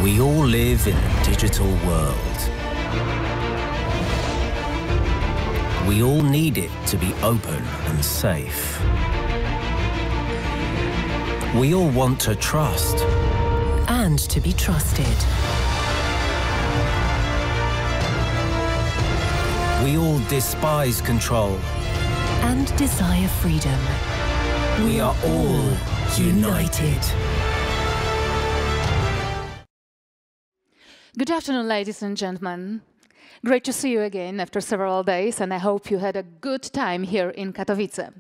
We all live in a digital world. We all need it to be open and safe. We all want to trust. And to be trusted. We all despise control. And desire freedom. We are all united. Good afternoon, ladies and gentlemen. Great to see you again after several days, and I hope you had a good time here in Katowice.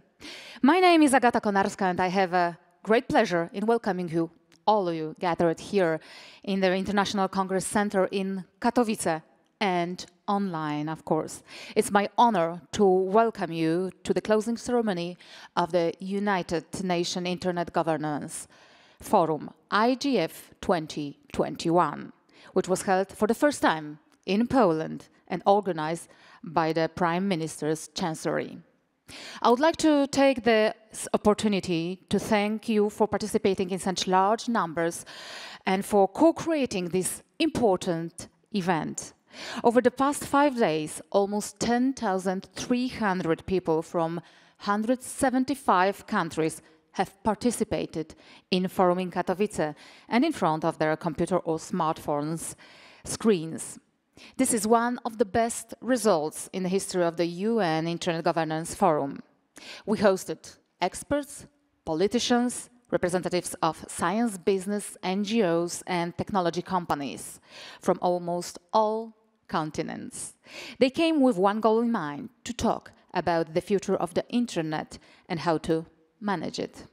My name is Agata Konarska, and I have a great pleasure in welcoming you, all of you gathered here in the International Congress Center in Katowice and online, of course. It's my honor to welcome you to the closing ceremony of the United Nations Internet Governance Forum, IGF 2021. Which was held for the first time in Poland and organized by the Prime Minister's Chancellery. I would like to take this opportunity to thank you for participating in such large numbers and for co-creating this important event. Over the past 5 days, almost 10,300 people from 175 countries have participated in Forum in Katowice and in front of their computer or smartphones screens. This is one of the best results in the history of the UN Internet Governance Forum. We hosted experts, politicians, representatives of science, business, NGOs, and technology companies from almost all continents. They came with one goal in mind: to talk about the future of the Internet and how to manage it.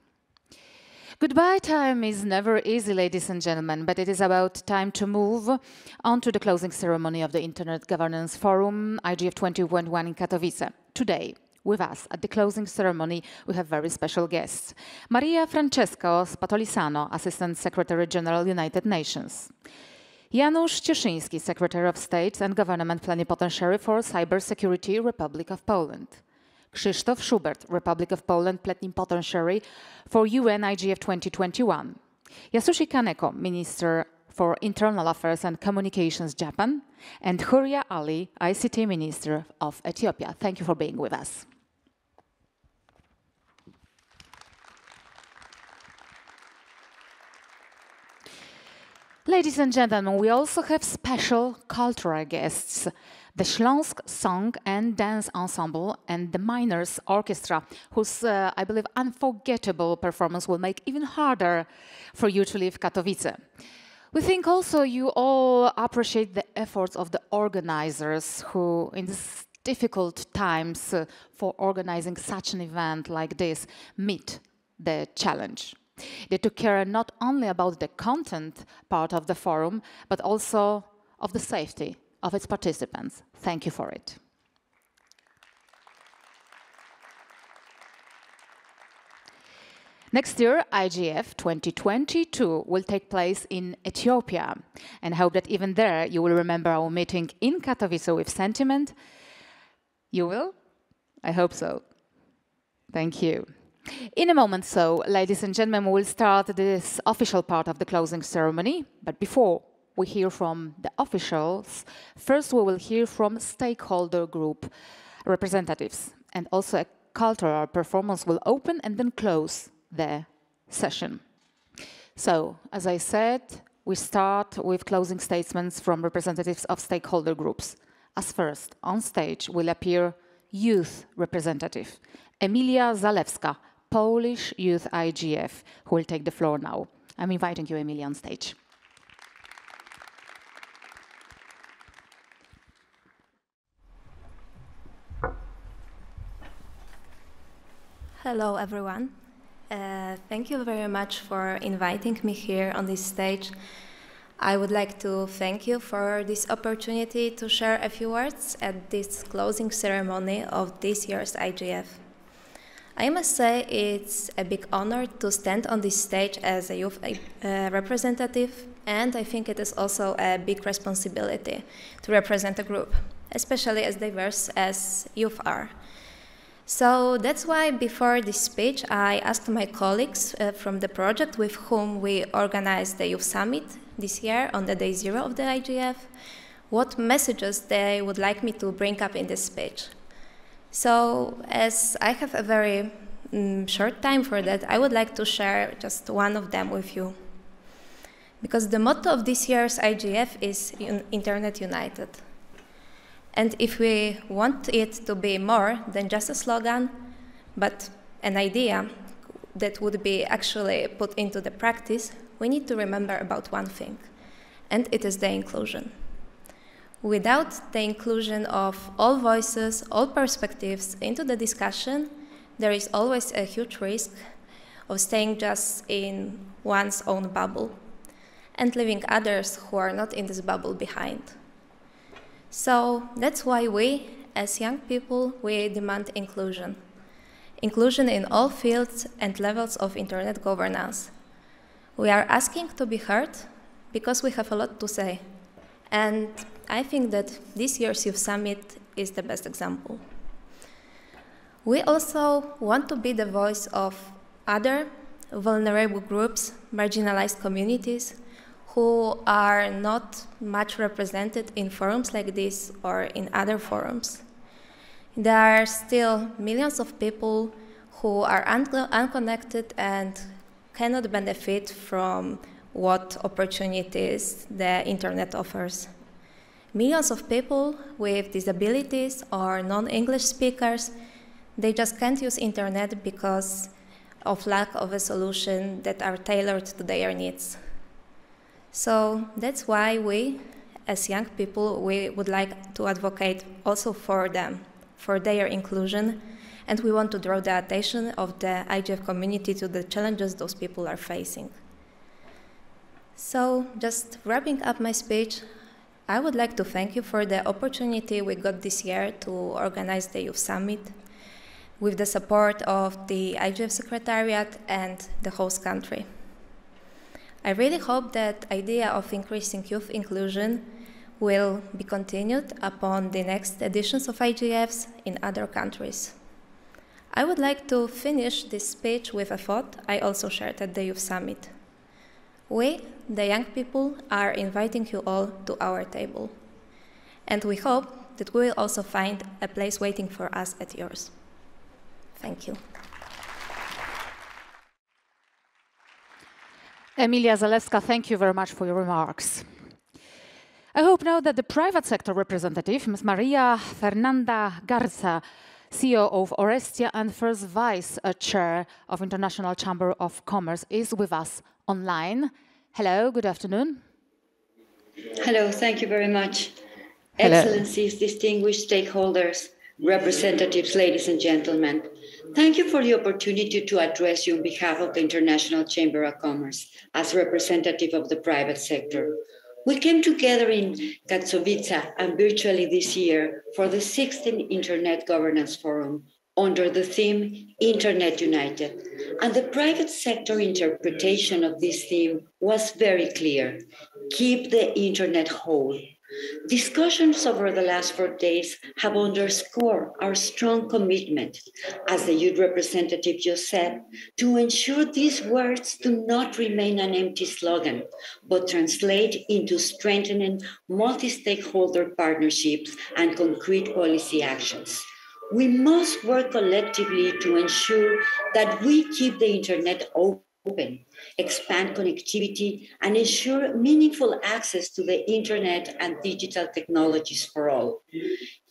Goodbye time is never easy, ladies and gentlemen, but it is about time to move on to the closing ceremony of the Internet Governance Forum, IGF 2021 in Katowice. Today, with us at the closing ceremony, we have very special guests. Maria Francesca Spatolisano, Assistant Secretary General, United Nations. Janusz Cieszyński, Secretary of State and Government Plenipotentiary for Cybersecurity, Republic of Poland. Krzysztof Schubert, Republic of Poland Plenipotentiary for UN IGF 2021. Yasushi Kaneko, Minister for Internal Affairs and Communications, Japan. And Huria Ali, ICT Minister of Ethiopia. Thank you for being with us. Ladies and gentlemen, we also have special cultural guests. The Śląsk Song and Dance Ensemble and the Miners Orchestra, whose, I believe, unforgettable performance will make it even harder for you to leave Katowice. We think also you all appreciate the efforts of the organizers who, in these difficult times for organizing such an event like this, meet the challenge. They took care not only about the content part of the forum, but also of the safety of its participants. Thank you for it. Next year, IGF 2022 will take place in Ethiopia, and I hope that even there you will remember our meeting in Katowice with sentiment. You will? I hope so. Thank you. In a moment, so, ladies and gentlemen, we will start this official part of the closing ceremony, but before we hear from the officials, first we will hear from stakeholder group representatives, and also a cultural performance will open and then close the session. So, as I said, we start with closing statements from representatives of stakeholder groups. As first, on stage will appear youth representative, Emilia Zalewska, Polish Youth IGF, who will take the floor now. I'm inviting you, Emilia, on stage. Hello, everyone. Thank you very much for inviting me here on this stage. I would like to thank you for this opportunity to share a few words at this closing ceremony of this year's IGF. I must say it's a big honor to stand on this stage as a youth representative, and I think it is also a big responsibility to represent a group, especially as diverse as youth are. So that's why before this speech, I asked my colleagues from the project with whom we organized the Youth Summit this year on the day 0 of the IGF, what messages they would like me to bring up in this speech. So as I have a very short time for that, I would like to share just one of them with you. Because the motto of this year's IGF is Internet United. And if we want it to be more than just a slogan, but an idea that would be actually put into the practice, we need to remember about one thing, and it is the inclusion. Without the inclusion of all voices, all perspectives into the discussion, there is always a huge risk of staying just in one's own bubble and leaving others who are not in this bubble behind. So that's why we, as young people, we demand inclusion. Inclusion in all fields and levels of internet governance. We are asking to be heard because we have a lot to say. And I think that this year's Youth Summit is the best example. We also want to be the voice of other vulnerable groups, marginalized communities, who are not much represented in forums like this or in other forums. There are still millions of people who are unconnected and cannot benefit from what opportunities the internet offers. Millions of people with disabilities or non-English speakers, they just can't use internet because of lack of a solution that are tailored to their needs. So that's why we, as young people, we would like to advocate also for them, for their inclusion, and we want to draw the attention of the IGF community to the challenges those people are facing. So just wrapping up my speech, I would like to thank you for the opportunity we got this year to organize the Youth Summit with the support of the IGF Secretariat and the host country. I really hope that idea of increasing youth inclusion will be continued upon the next editions of IGFs in other countries. I would like to finish this speech with a thought I also shared at the Youth Summit. We, the young people, are inviting you all to our table. And we hope that we will also find a place waiting for us at yours. Thank you. Emilia Zalewska, thank you very much for your remarks. I hope now that the private sector representative, Ms. Maria Fernanda Garza, CEO of Orestia and first Vice Chair of International Chamber of Commerce, is with us online. Hello, good afternoon. Hello, thank you very much. Hello. Excellencies, distinguished stakeholders, representatives, ladies and gentlemen, thank you for the opportunity to address you on behalf of the International Chamber of Commerce as representative of the private sector. We came together in Katowice and virtually this year for the 16th Internet Governance Forum under the theme Internet United. And the private sector interpretation of this theme was very clear: keep the Internet whole. Discussions over the last 4 days have underscored our strong commitment, as the youth representative just said, to ensure these words do not remain an empty slogan, but translate into strengthening multi-stakeholder partnerships and concrete policy actions. We must work collectively to ensure that we keep the internet open, expand connectivity, and ensure meaningful access to the internet and digital technologies for all.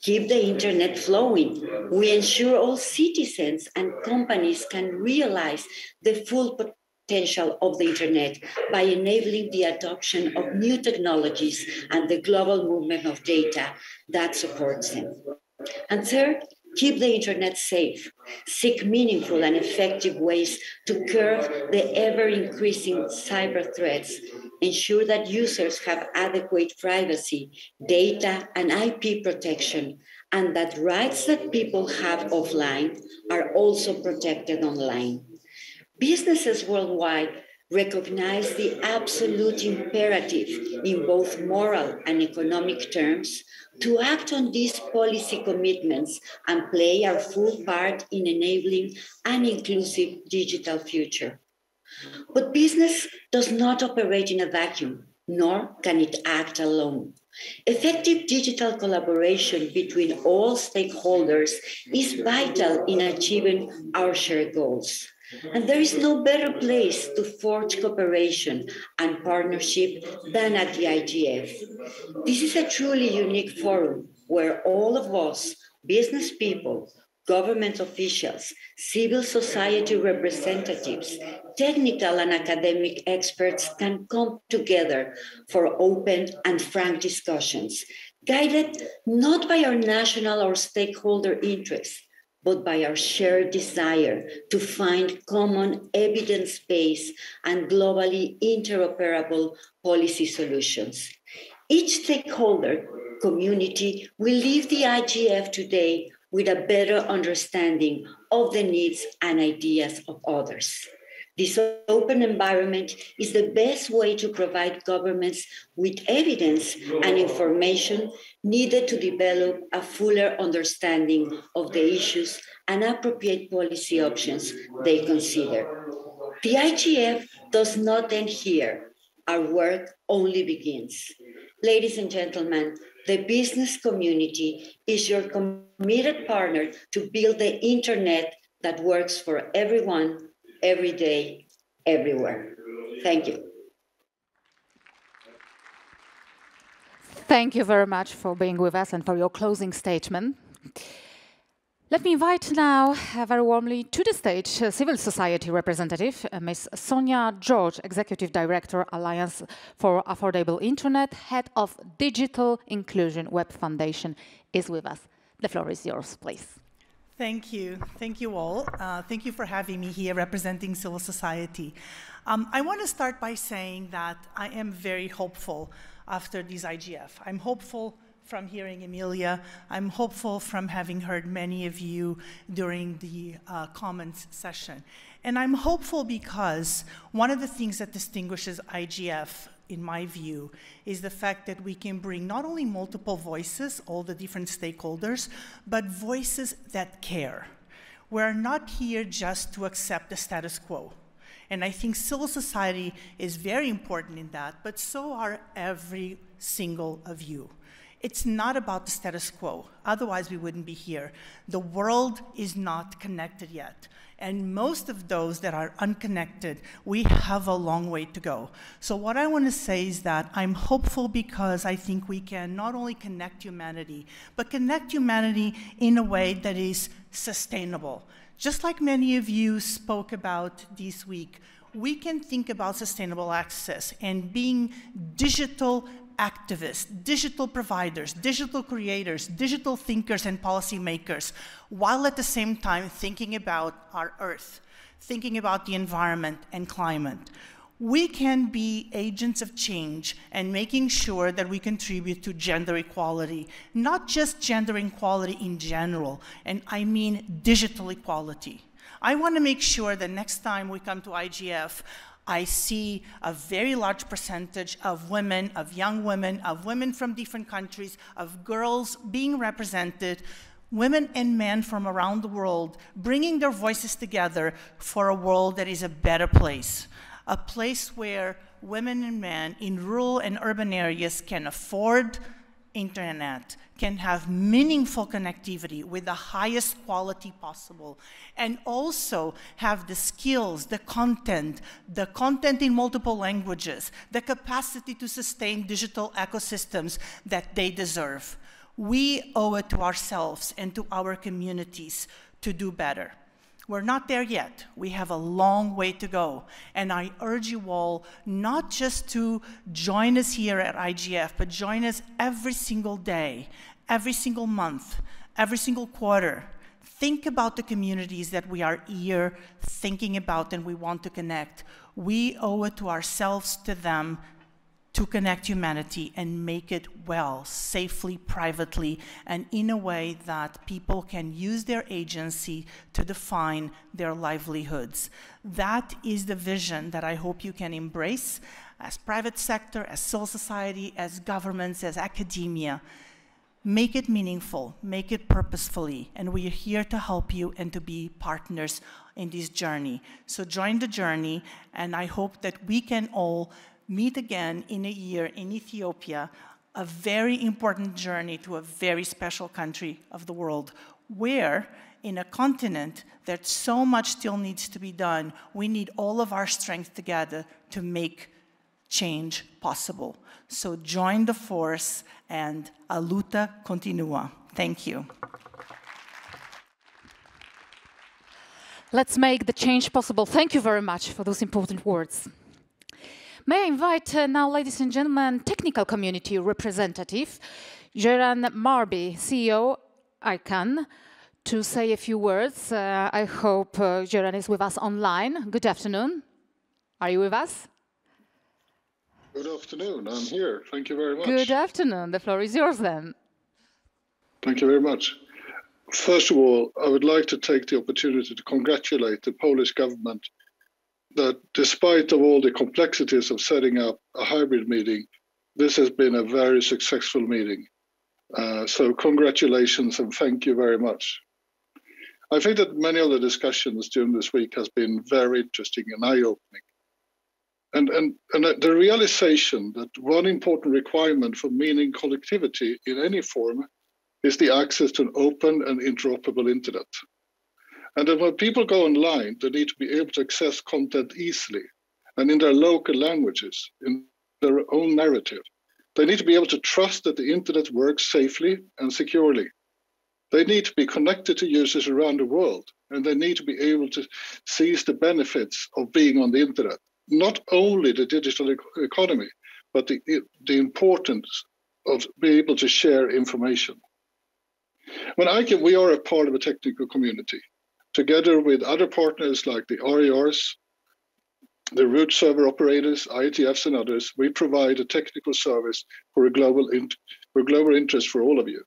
Keep the internet flowing. We ensure all citizens and companies can realize the full potential of the internet by enabling the adoption of new technologies and the global movement of data that supports them. And third, keep the internet safe. Seek meaningful and effective ways to curb the ever-increasing cyber threats. Ensure that users have adequate privacy, data, and IP protection, and that rights that people have offline are also protected online. Businesses worldwide recognize the absolute imperative in both moral and economic terms to act on these policy commitments and play our full part in enabling an inclusive digital future. But business does not operate in a vacuum, nor can it act alone. Effective digital collaboration between all stakeholders is vital in achieving our shared goals. And there is no better place to forge cooperation and partnership than at the IGF. This is a truly unique forum where all of us, business people, government officials, civil society representatives, technical and academic experts can come together for open and frank discussions, guided not by our national or stakeholder interests, but by our shared desire to find common evidence-based and globally interoperable policy solutions. Each stakeholder community will leave the IGF today with a better understanding of the needs and ideas of others. This open environment is the best way to provide governments with evidence and information needed to develop a fuller understanding of the issues and appropriate policy options they consider. The IGF does not end here. Our work only begins. Ladies and gentlemen, the business community is your committed partner to build the internet that works for everyone, every day, everywhere. Thank you. Thank you very much for being with us and for your closing statement. Let me invite now very warmly to the stage civil society representative, Ms. Sonia George, Executive Director, Alliance for Affordable Internet, Head of Digital Inclusion Web Foundation, is with us. The floor is yours, please. Thank you. Thank you all. Thank you for having me here representing civil society. I want to start by saying that I am very hopeful after this IGF. I'm hopeful from hearing Emilia. I'm hopeful from having heard many of you during the comments session. And I'm hopeful because one of the things that distinguishes IGF, in my view, is the fact that we can bring not only multiple voices, all the different stakeholders, but voices that care. We're not here just to accept the status quo. And I think civil society is very important in that, but so are every single of you. It's not about the status quo, otherwise we wouldn't be here. The world is not connected yet. And most of those that are unconnected, we have a long way to go. So what I want to say is that I'm hopeful because I think we can not only connect humanity, but connect humanity in a way that is sustainable. Just like many of you spoke about this week, we can think about sustainable access and being digital activists, digital providers, digital creators, digital thinkers and policymakers, while at the same time thinking about our Earth, thinking about the environment and climate. We can be agents of change and making sure that we contribute to gender equality, not just gender equality in general, and I mean digital equality. I want to make sure that next time we come to IGF, I see a very large percentage of women, of young women, of women from different countries, of girls being represented, women and men from around the world, bringing their voices together for a world that is a better place. A place where women and men in rural and urban areas can afford internet, can have meaningful connectivity with the highest quality possible, and also have the skills, the content in multiple languages, the capacity to sustain digital ecosystems that they deserve. We owe it to ourselves and to our communities to do better. We're not there yet. We have a long way to go. And I urge you all not just to join us here at IGF, but join us every single day, every single month, every single quarter. Think about the communities that we are here thinking about and we want to connect. We owe it to ourselves, to them, to connect humanity and make it well, safely, privately, and in a way that people can use their agency to define their livelihoods. That is the vision that I hope you can embrace as private sector, as civil society, as governments, as academia. Make it meaningful, make it purposefully, and we are here to help you and to be partners in this journey. So join the journey, and I hope that we can all meet again in a year in Ethiopia, a very important journey to a very special country of the world, where in a continent that so much still needs to be done, we need all of our strength together to make change possible. So join the force, and a luta continua. Thank you. Let's make the change possible. Thank you very much for those important words. May I invite now, ladies and gentlemen, technical community representative, Jeran Marby, CEO, ICANN, to say a few words. I hope Jeran is with us online. Good afternoon. Are you with us? Good afternoon. I'm here. Thank you very much. Good afternoon. The floor is yours then. Thank you very much. First of all, I would like to take the opportunity to congratulate the Polish government that despite of all the complexities of setting up a hybrid meeting, this has been a very successful meeting. So congratulations and thank you very much. I think that many of the discussions during this week has been very interesting and eye-opening. And the realization that one important requirement for meaning collectivity in any form is the access to an open and interoperable internet. And that when people go online, they need to be able to access content easily and in their local languages, in their own narrative. They need to be able to trust that the internet works safely and securely. They need to be connected to users around the world, and they need to be able to seize the benefits of being on the internet. Not only the digital economy, but the importance of being able to share information. When ICANN, we are a part of a technical community. Together with other partners like the RERs, the root server operators, IETFs and others, we provide a technical service for a global interest for all of you.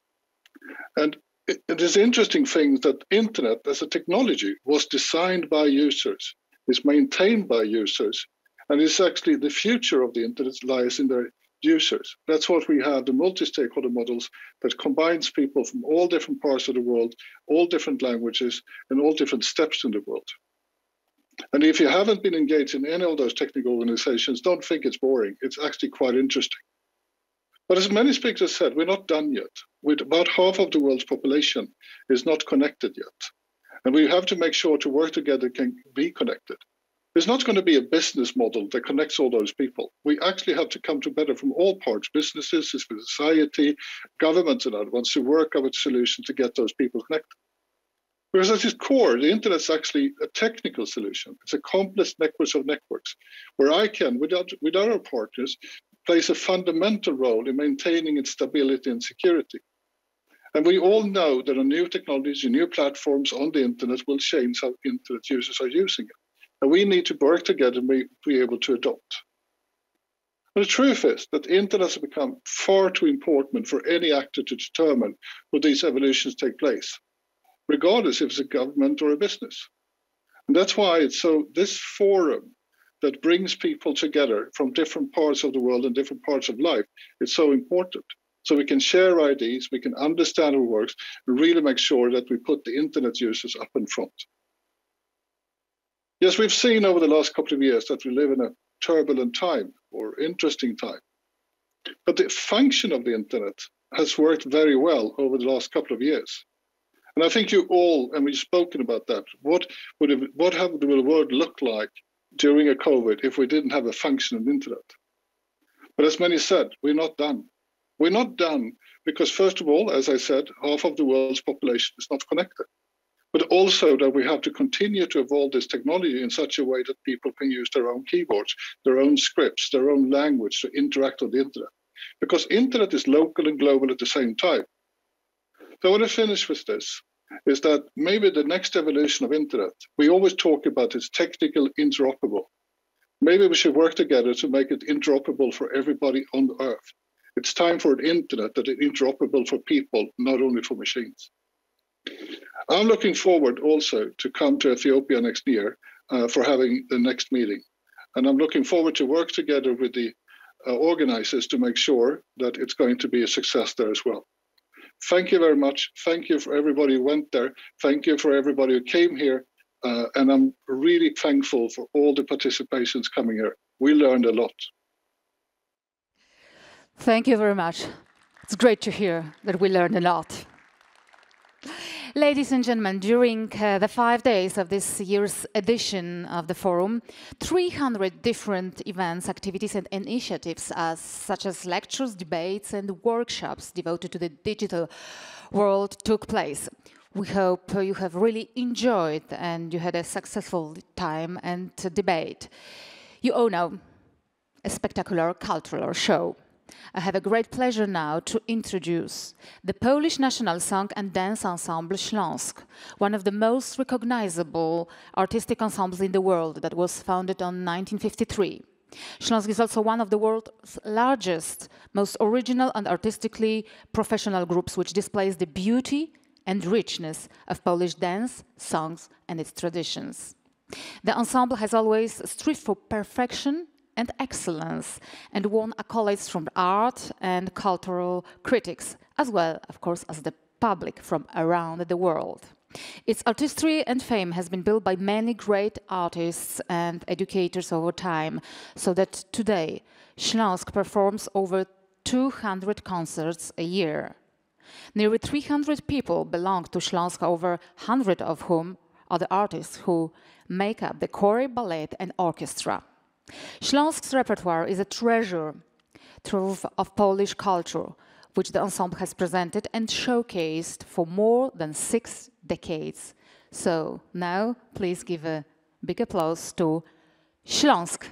And it is interesting thing that internet as a technology was designed by users, is maintained by users, and it's actually the future of the internet lies in their users. That's what we have, the multi-stakeholder models that combines people from all different parts of the world, all different languages, and all different steps in the world. And if you haven't been engaged in any of those technical organizations, don't think it's boring. It's actually quite interesting. But as many speakers said, we're not done yet. With about half of the world's population is not connected yet. And we have to make sure to work together can be connected. There's not going to be a business model that connects all those people. We actually have to come together from all parts, businesses, civil society, governments and other ones to work out a solution to get those people connected. Because at its core, the internet is actually a technical solution. It's a complex network of networks where ICANN, with our partners, plays a fundamental role in maintaining its stability and security. And we all know that a new technologies and new platforms on the internet will change how internet users are using it. And we need to work together and be able to adopt. But the truth is that the internet has become far too important for any actor to determine where these evolutions take place, regardless if it's a government or a business. And that's why it's so, this forum that brings people together from different parts of the world and different parts of life is so important. So we can share ideas, we can understand how it works, and really make sure that we put the internet users up in front. Yes, we've seen over the last couple of years that we live in a turbulent time or interesting time. But the function of the internet has worked very well over the last couple of years. And I think you all, and we've spoken about that, what would the world look like during a COVID if we didn't have a functioning internet? But as many said, we're not done. We're not done because, first of all, as I said, half of the world's population is not connected. But also that we have to continue to evolve this technology in such a way that people can use their own keyboards, their own scripts, their own language to interact on the internet. Because internet is local and global at the same time. So I want to finish with this, is that maybe the next evolution of internet, we always talk about it's technical interoperable. Maybe we should work together to make it interoperable for everybody on the Earth. It's time for an internet that is interoperable for people, not only for machines. I'm looking forward also to come to Ethiopia next year for having the next meeting. And I'm looking forward to work together with the organizers to make sure that it's going to be a success there as well. Thank you very much. Thank you for everybody who went there. Thank you for everybody who came here. And I'm really thankful for all the participations coming here. We learned a lot. Thank you very much. It's great to hear that we learned a lot. Ladies and gentlemen, during the 5 days of this year's edition of the forum, 300 different events, activities and initiatives such as lectures, debates and workshops devoted to the digital world took place. We hope you have really enjoyed and you had a successful time and debate. You all know a spectacular cultural show. I have a great pleasure now to introduce the Polish National Song and Dance Ensemble Śląsk, one of the most recognizable artistic ensembles in the world that was founded in 1953. Śląsk is also one of the world's largest, most original and artistically professional groups, which displays the beauty and richness of Polish dance, songs and its traditions. The ensemble has always strived for perfection and excellence, and won accolades from art and cultural critics, as well, of course, as the public from around the world. Its artistry and fame has been built by many great artists and educators over time, so that today Śląsk performs over 200 concerts a year. Nearly 300 people belong to Śląsk, over 100 of whom are the artists who make up the choir, ballet and orchestra. Śląsk's repertoire is a treasure trove of Polish culture, which the ensemble has presented and showcased for more than 6 decades. So now, please give a big applause to Śląsk.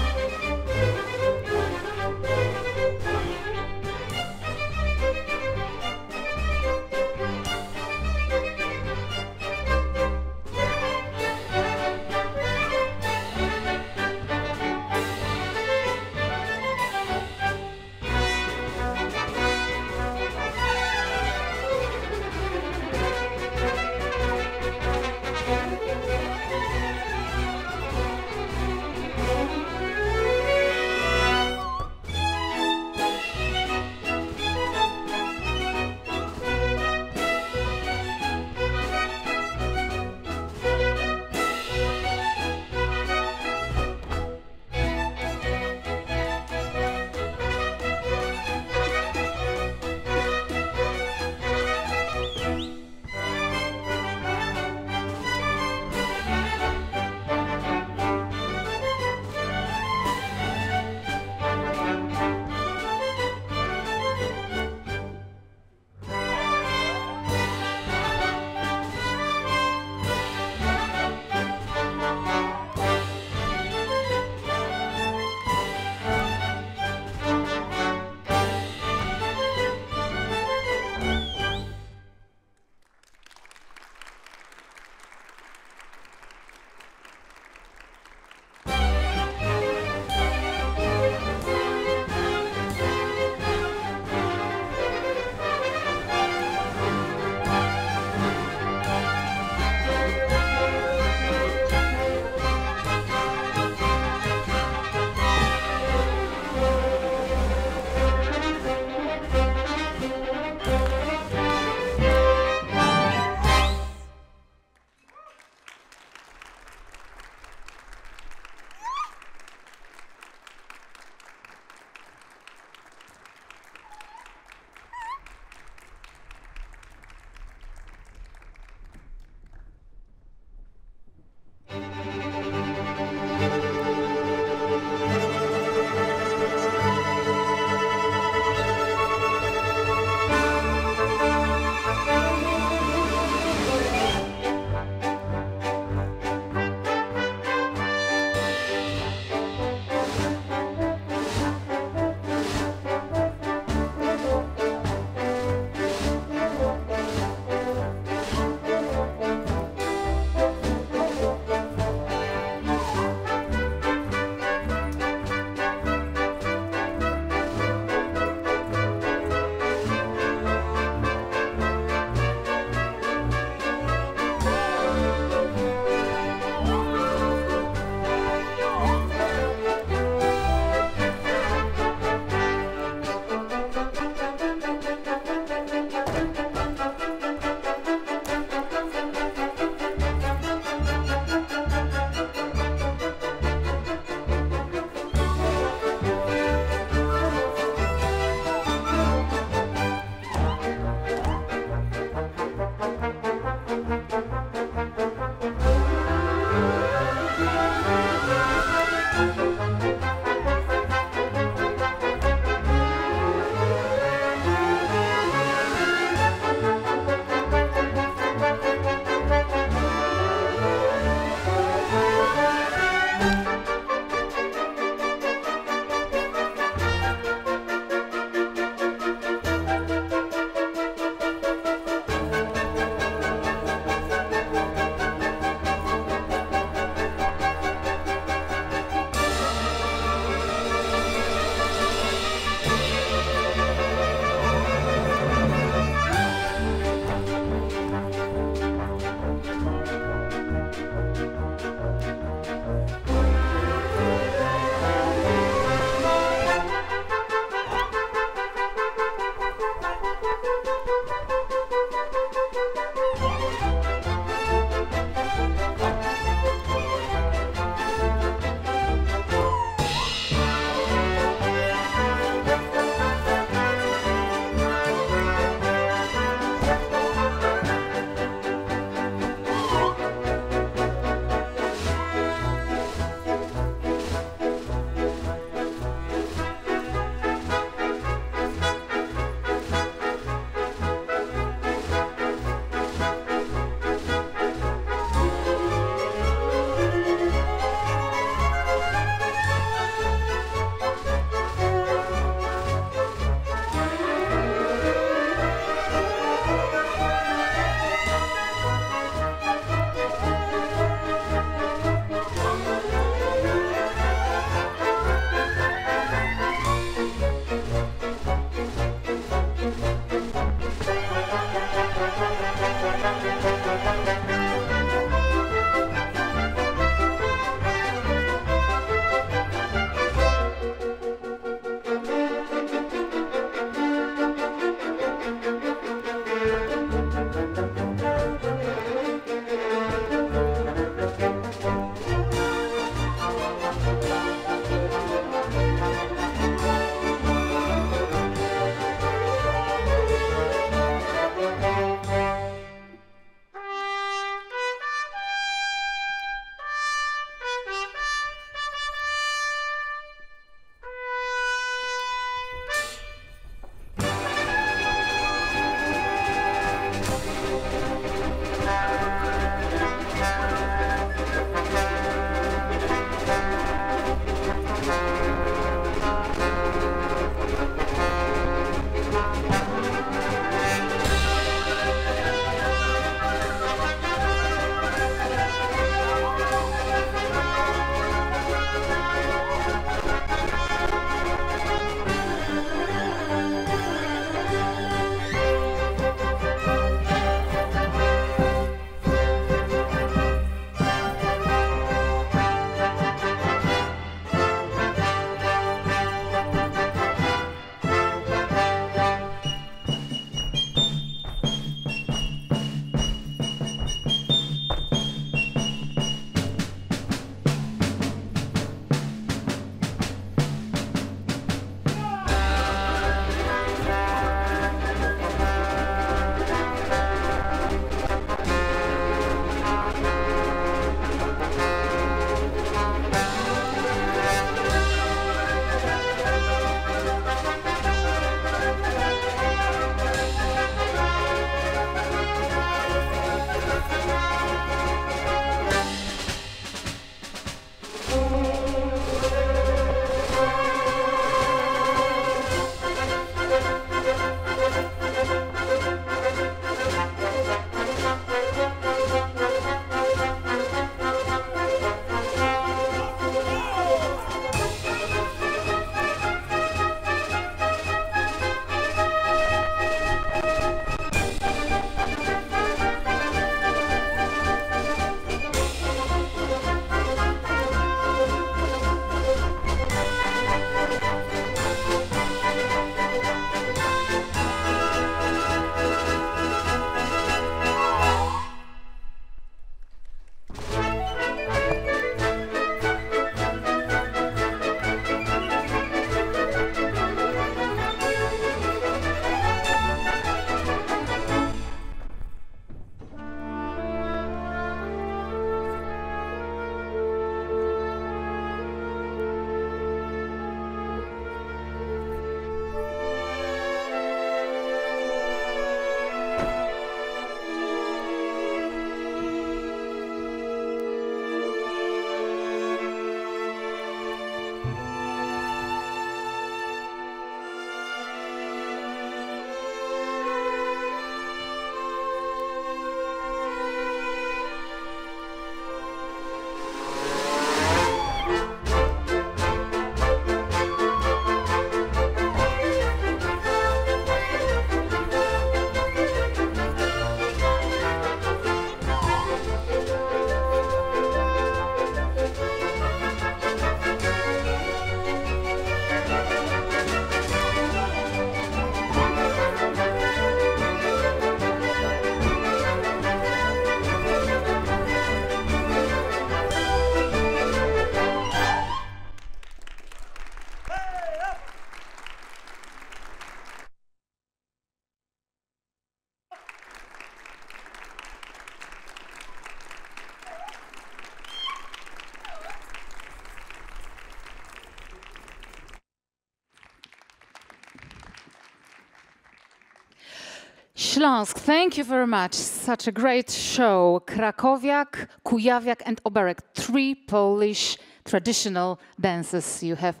Śląsk, thank you very much. Such a great show. Krakowiak, Kujawiak and Oberek, 3 Polish traditional dances you have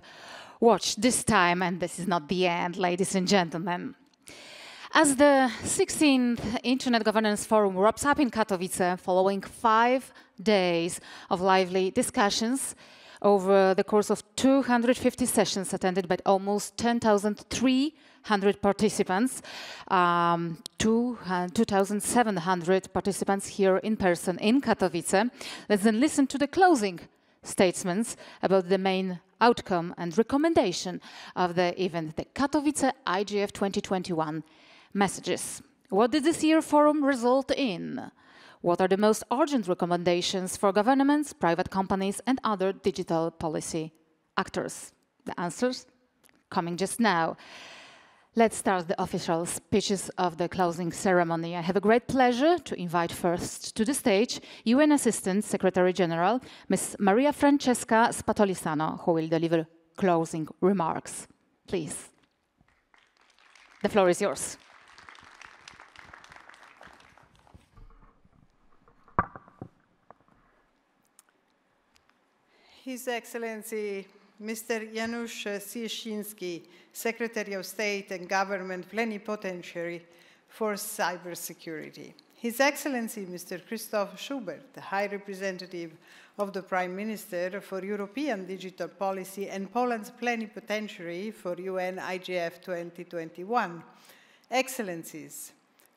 watched this time, and this is not the end, ladies and gentlemen. As the 16th Internet Governance Forum wraps up in Katowice following 5 days of lively discussions over the course of 250 sessions attended by almost 10,300 participants, 2,700 participants here in person in Katowice. Let's then listen to the closing statements about the main outcome and recommendation of the event, the Katowice IGF 2021 messages. What did this year forum result in? What are the most urgent recommendations for governments, private companies, and other digital policy actors? The answers coming just now. Let's start the official speeches of the closing ceremony. I have a great pleasure to invite first to the stage UN Assistant Secretary General, Ms. Maria Francesca Spatolisano, who will deliver closing remarks. Please. The floor is yours. His Excellency Mr. Janusz Cieszyński, Secretary of State and Government Plenipotentiary for Cybersecurity. His Excellency Mr. Christoph Schubert, the High Representative of the Prime Minister for European Digital Policy and Poland's Plenipotentiary for UN IGF 2021. Excellencies,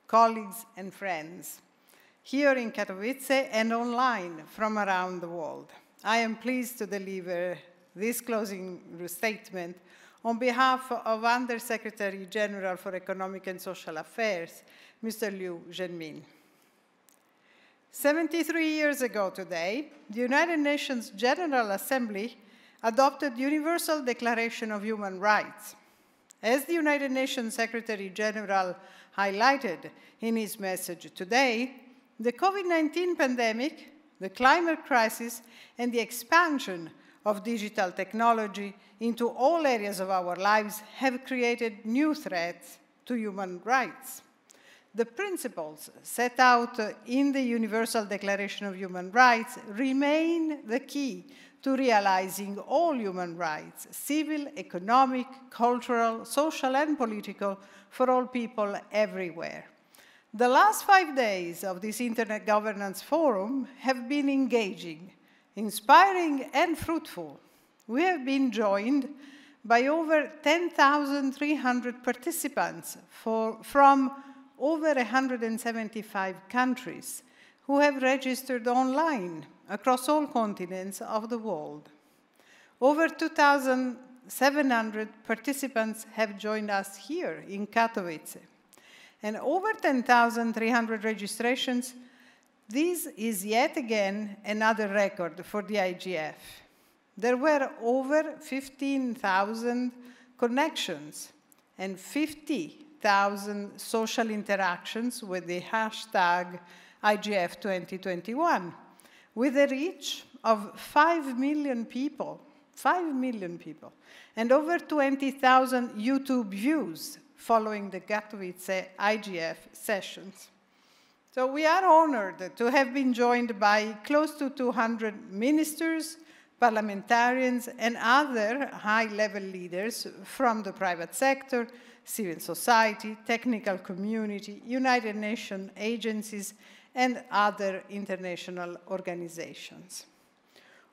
colleagues and friends, here in Katowice and online from around the world. I am pleased to deliver this closing statement on behalf of Under-Secretary General for Economic and Social Affairs, Mr. Liu Zhenmin. 73 years ago today, the United Nations General Assembly adopted the Universal Declaration of Human Rights. As the United Nations Secretary General highlighted in his message today, the COVID-19 pandemic, the climate crisis, and the expansion of digital technology into all areas of our lives have created new threats to human rights. The principles set out in the Universal Declaration of Human Rights remain the key to realizing all human rights, civil, economic, cultural, social, and political, for all people everywhere. The last 5 days of this Internet Governance Forum have been engaging, inspiring, and fruitful. We have been joined by over 10,300 participants from over 175 countries who have registered online across all continents of the world. Over 2,700 participants have joined us here in Katowice. And over 10,300 registrations, this is yet again another record for the IGF. There were over 15,000 connections and 50,000 social interactions with the hashtag IGF 2021, with a reach of 5 million people, and over 20,000 YouTube views following the Katowice IGF sessions. So we are honored to have been joined by close to 200 ministers, parliamentarians, and other high-level leaders from the private sector, civil society, technical community, United Nations agencies, and other international organizations.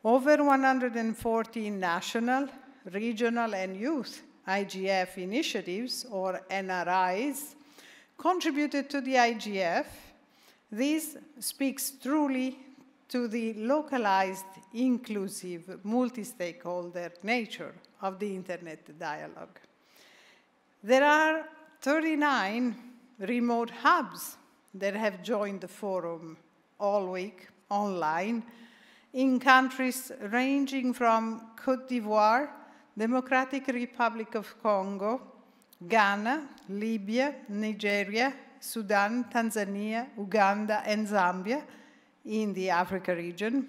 Over 140 national, regional, and youth IGF initiatives, or NRIs, contributed to the IGF. This speaks truly to the localized, inclusive, multi-stakeholder nature of the Internet dialogue. There are 39 remote hubs that have joined the forum all week online in countries ranging from Côte d'Ivoire, Democratic Republic of Congo, Ghana, Libya, Nigeria, Sudan, Tanzania, Uganda, and Zambia in the Africa region,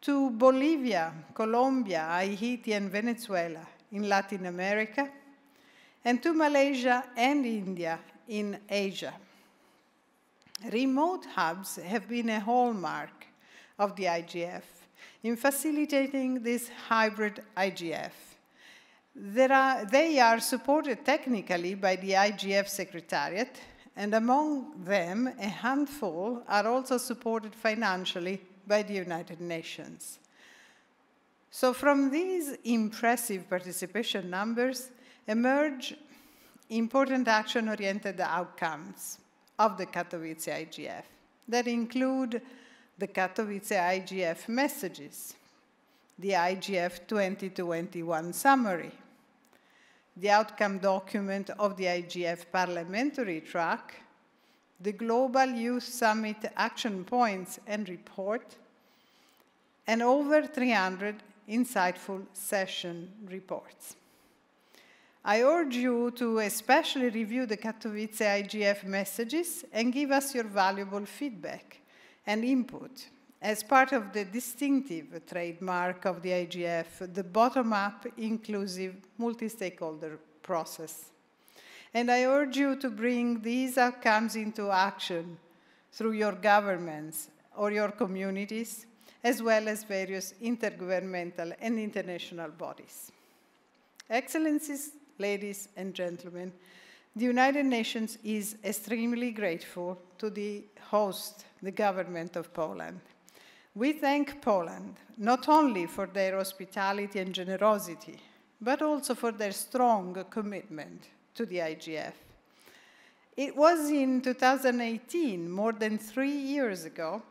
to Bolivia, Colombia, Haiti, and Venezuela in Latin America, and to Malaysia and India in Asia. Remote hubs have been a hallmark of the IGF in facilitating this hybrid IGF. They are supported technically by the IGF Secretariat, and among them, a handful are also supported financially by the United Nations. So from these impressive participation numbers emerge important action-oriented outcomes of the Katowice IGF that include the Katowice IGF messages, the IGF2021 summary, the outcome document of the IGF parliamentary track, the Global Youth Summit action points and report, and over 300 insightful session reports. I urge you to especially review the Katowice IGF messages and give us your valuable feedback and input as part of the distinctive trademark of the IGF, the bottom-up, inclusive, multi-stakeholder process. And I urge you to bring these outcomes into action through your governments or your communities, as well as various intergovernmental and international bodies. Excellencies, ladies and gentlemen, the United Nations is extremely grateful to the host, the government of Poland. We thank Poland not only for their hospitality and generosity, but also for their strong commitment to the IGF. It was in 2018, more than 3 years ago,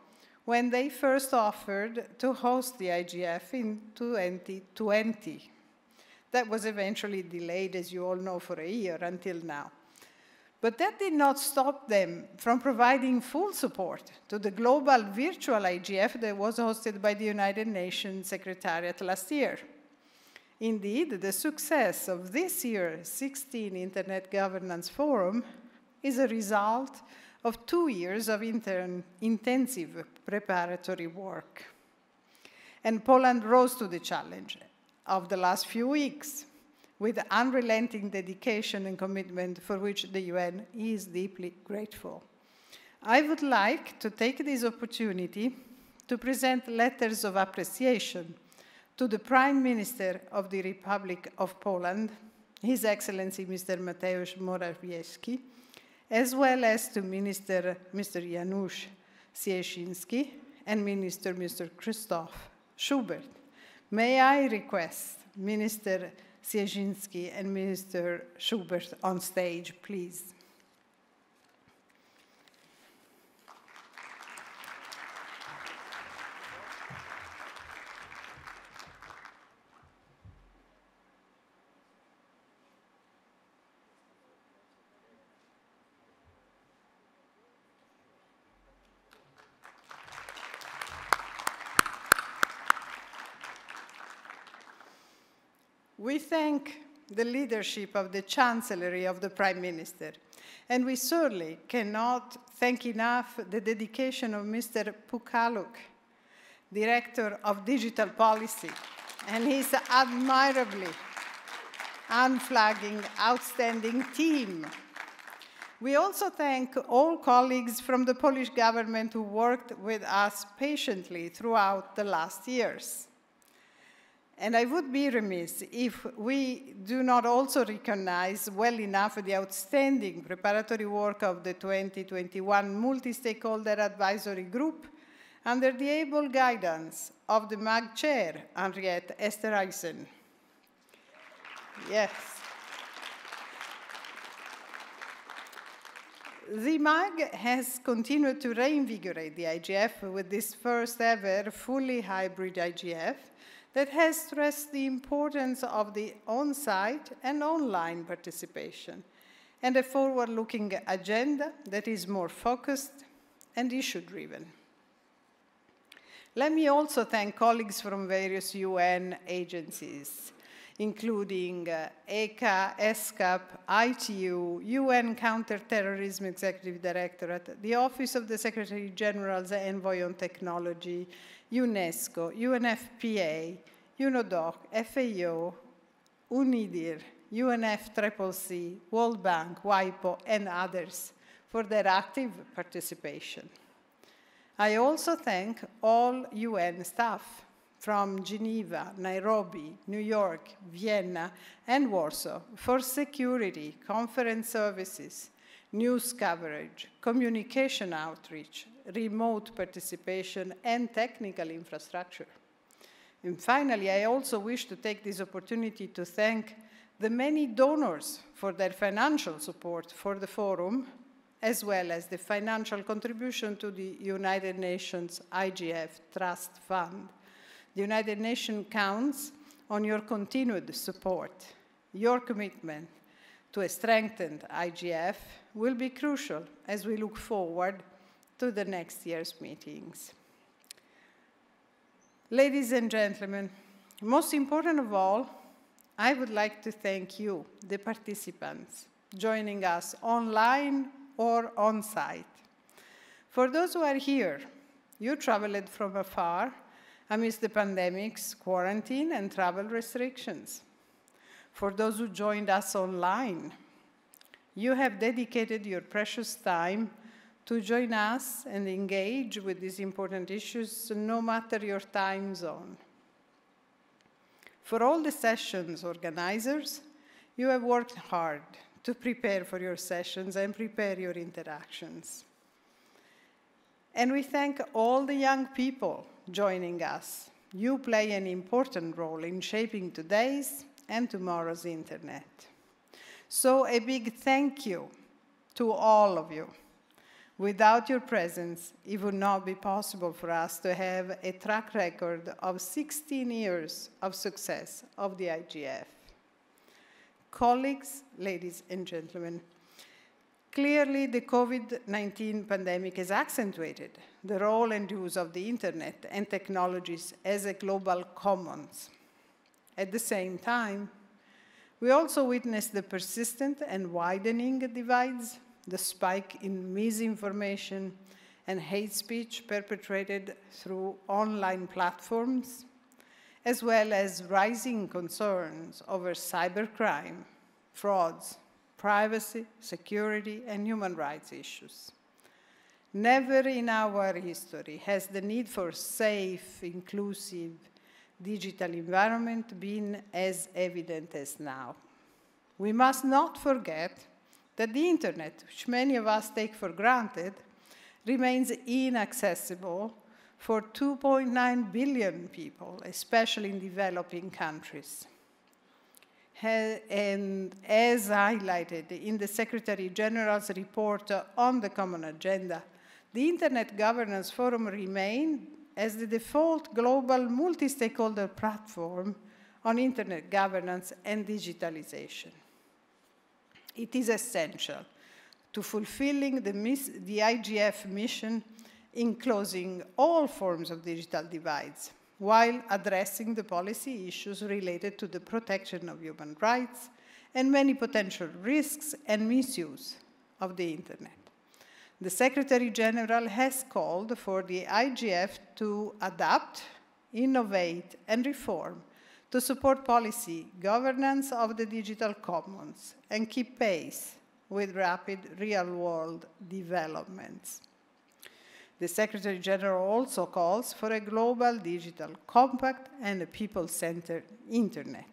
when they first offered to host the IGF in 2020. That was eventually delayed, as you all know, for a year until now. But that did not stop them from providing full support to the global virtual IGF that was hosted by the United Nations Secretariat last year. Indeed, the success of this year's 16th Internet Governance Forum is a result of 2 years of intensive preparatory work. And Poland rose to the challenge of the last few weeks with unrelenting dedication and commitment for which the UN is deeply grateful. I would like to take this opportunity to present letters of appreciation to the Prime Minister of the Republic of Poland, His Excellency Mr. Mateusz Morawiecki, as well as to Minister Mr. Janusz Cieszyński and Minister Mr. Krzysztof Schubert. May I request Minister Cieszyński and Minister Schubert on stage, please. We thank the leadership of the Chancellery of the Prime Minister, and we certainly cannot thank enough the dedication of Mr. Pukaluk, Director of Digital Policy, and his admirably unflagging, outstanding team. We also thank all colleagues from the Polish government who worked with us patiently throughout the last years. And I would be remiss if we do not also recognize well enough the outstanding preparatory work of the 2021 Multi-Stakeholder Advisory Group under the able guidance of the MAG Chair, Henriette Esterhuisen. Yes. The MAG has continued to reinvigorate the IGF with this first ever fully hybrid IGF that has stressed the importance of the on-site and online participation and a forward-looking agenda that is more focused and issue-driven. Let me also thank colleagues from various UN agencies, including ECA, ESCAP, ITU, UN Counterterrorism Executive Directorate, the Office of the Secretary General's Envoy on Technology, UNESCO, UNFPA, UNODC, FAO, UNIDIR, UNFCCC, World Bank, WIPO, and others for their active participation. I also thank all UN staff from Geneva, Nairobi, New York, Vienna, and Warsaw for security, conference services, news coverage, communication outreach, remote participation, and technical infrastructure. And finally, I also wish to take this opportunity to thank the many donors for their financial support for the forum, as well as the financial contribution to the United Nations IGF Trust Fund. The United Nations counts on your continued support. Your commitment to a strengthened IGF will be crucial as we look forward to the next year's meetings. Ladies and gentlemen, most important of all, I would like to thank you, the participants, joining us online or on-site. For those who are here, you traveled from afar amidst the pandemic's quarantine and travel restrictions. For those who joined us online, you have dedicated your precious time to join us and engage with these important issues, no matter your time zone. For all the sessions organizers, you have worked hard to prepare for your sessions and prepare your interactions. And we thank all the young people joining us. You play an important role in shaping today's and tomorrow's internet. So a big thank you to all of you. Without your presence, it would not be possible for us to have a track record of 16 years of success of the IGF. Colleagues, ladies and gentlemen, clearly the COVID-19 pandemic has accentuated the role and use of the internet and technologies as a global commons. At the same time, we also witnessed the persistent and widening divides, the spike in misinformation and hate speech perpetrated through online platforms, as well as rising concerns over cybercrime, frauds, privacy, security, and human rights issues. Never in our history has the need for safe, inclusive, digital environment been as evident as now. We must not forget that the internet, which many of us take for granted, remains inaccessible for 2.9 billion people, especially in developing countries. And as highlighted in the Secretary General's report on the Common Agenda, the Internet Governance Forum remains as the default global multi-stakeholder platform on internet governance and digitalization. It is essential to fulfilling the IGF mission in closing all forms of digital divides, while addressing the policy issues related to the protection of human rights and many potential risks and misuse of the internet. The Secretary General has called for the IGF to adapt, innovate, and reform to support policy governance of the digital commons and keep pace with rapid real-world developments. The Secretary General also calls for a global digital compact and a people-centered internet.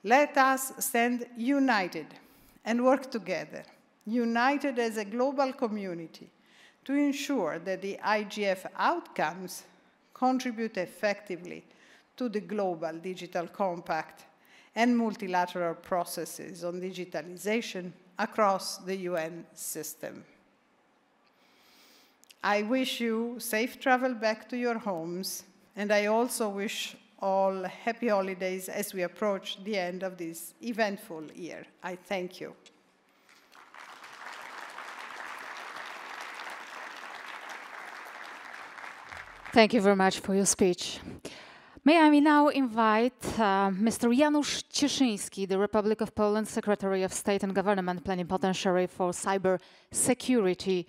Let us stand united and work together, united as a global community, to ensure that the IGF outcomes contribute effectively to the global digital compact and multilateral processes on digitalization across the UN system. I wish you safe travel back to your homes, and I also wish all happy holidays as we approach the end of this eventful year. I thank you. Thank you very much for your speech. May I now invite Mr. Janusz Cieszyński, the Republic of Poland Secretary of State and Government Plenipotentiary for Cyber Security,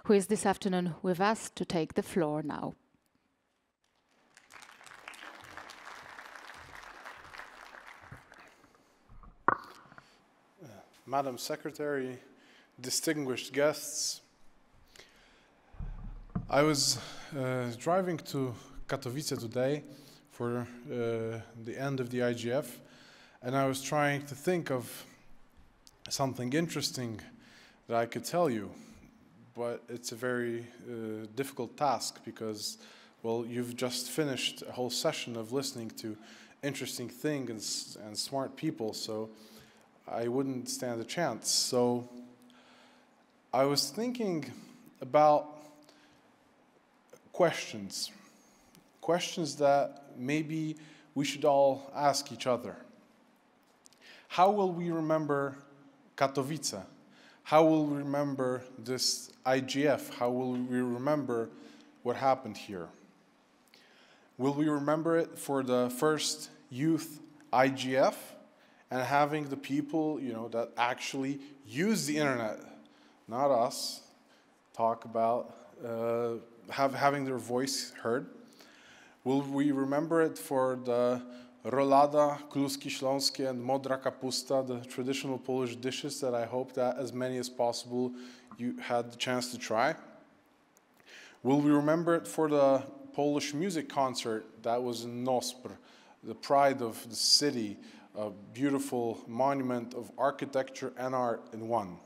who is this afternoon with us, to take the floor now. Madam Secretary, distinguished guests. I was driving to Katowice today for the end of the IGF, and I was trying to think of something interesting that I could tell you, but it's a very difficult task because, well, you've just finished a whole session of listening to interesting things and smart people, so I wouldn't stand a chance. So I was thinking about questions that maybe we should all ask each other. How will we remember Katowice? How will we remember this IGF? How will we remember what happened here? Will we remember it for the first youth IGF and having the people, that actually use the internet, not us, talk about having their voice heard? Will we remember it for the rolada, kluski śląskie, and modra kapusta, the traditional Polish dishes that I hope that as many as possible you had the chance to try? Will we remember it for the Polish music concert that was in Nospr, the pride of the city, a beautiful monument of architecture and art in one?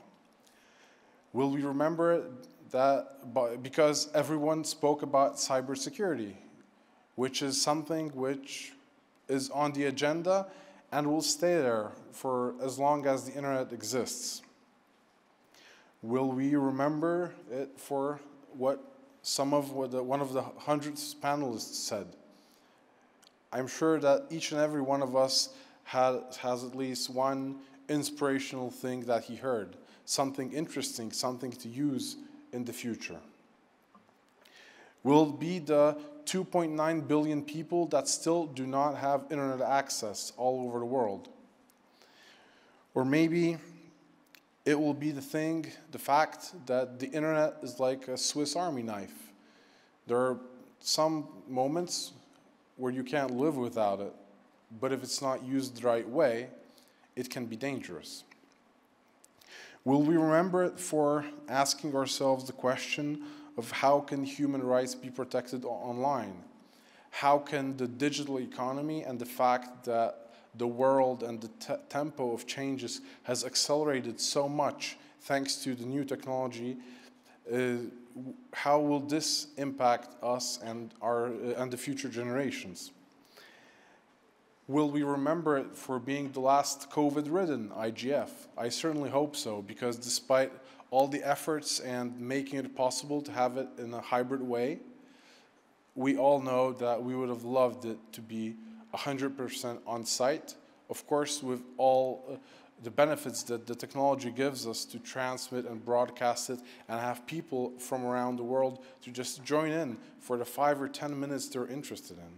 Will we remember it because everyone spoke about cybersecurity, which is something which is on the agenda and will stay there for as long as the internet exists? Will we remember it for what one of the hundreds panelists said? I'm sure that each and every one of us has at least one inspirational thing that he heard, something interesting, something to use in the future. Will it be the 2.9 billion people that still do not have internet access all over the world? Or maybe it will be the fact that the internet is like a Swiss Army knife. There are some moments where you can't live without it, but if it's not used the right way, it can be dangerous. Will we remember it for asking ourselves the question of how can human rights be protected online? How can the digital economy and the fact that the world and the tempo of changes has accelerated so much thanks to the new technology, how will this impact us and the future generations? Will we remember it for being the last COVID-ridden IGF? I certainly hope so, because despite all the efforts and making it possible to have it in a hybrid way, we all know that we would have loved it to be 100% on site, of course with all the benefits that the technology gives us to transmit and broadcast it and have people from around the world to just join in for the 5 or 10 minutes they're interested in.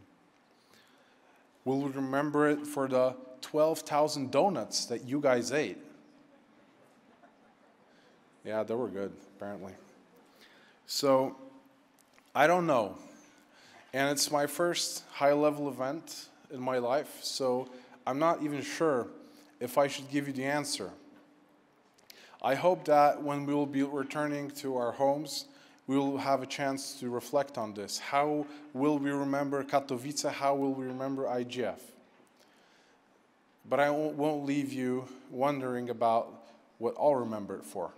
Will we remember it for the 12,000 donuts that you guys ate? Yeah, they were good, apparently. So, I don't know. And it's my first high-level event in my life, so I'm not even sure if I should give you the answer. I hope that when we will be returning to our homes, we will have a chance to reflect on this. How will we remember Katowice? How will we remember IGF? But I won't leave you wondering about what I'll remember it for.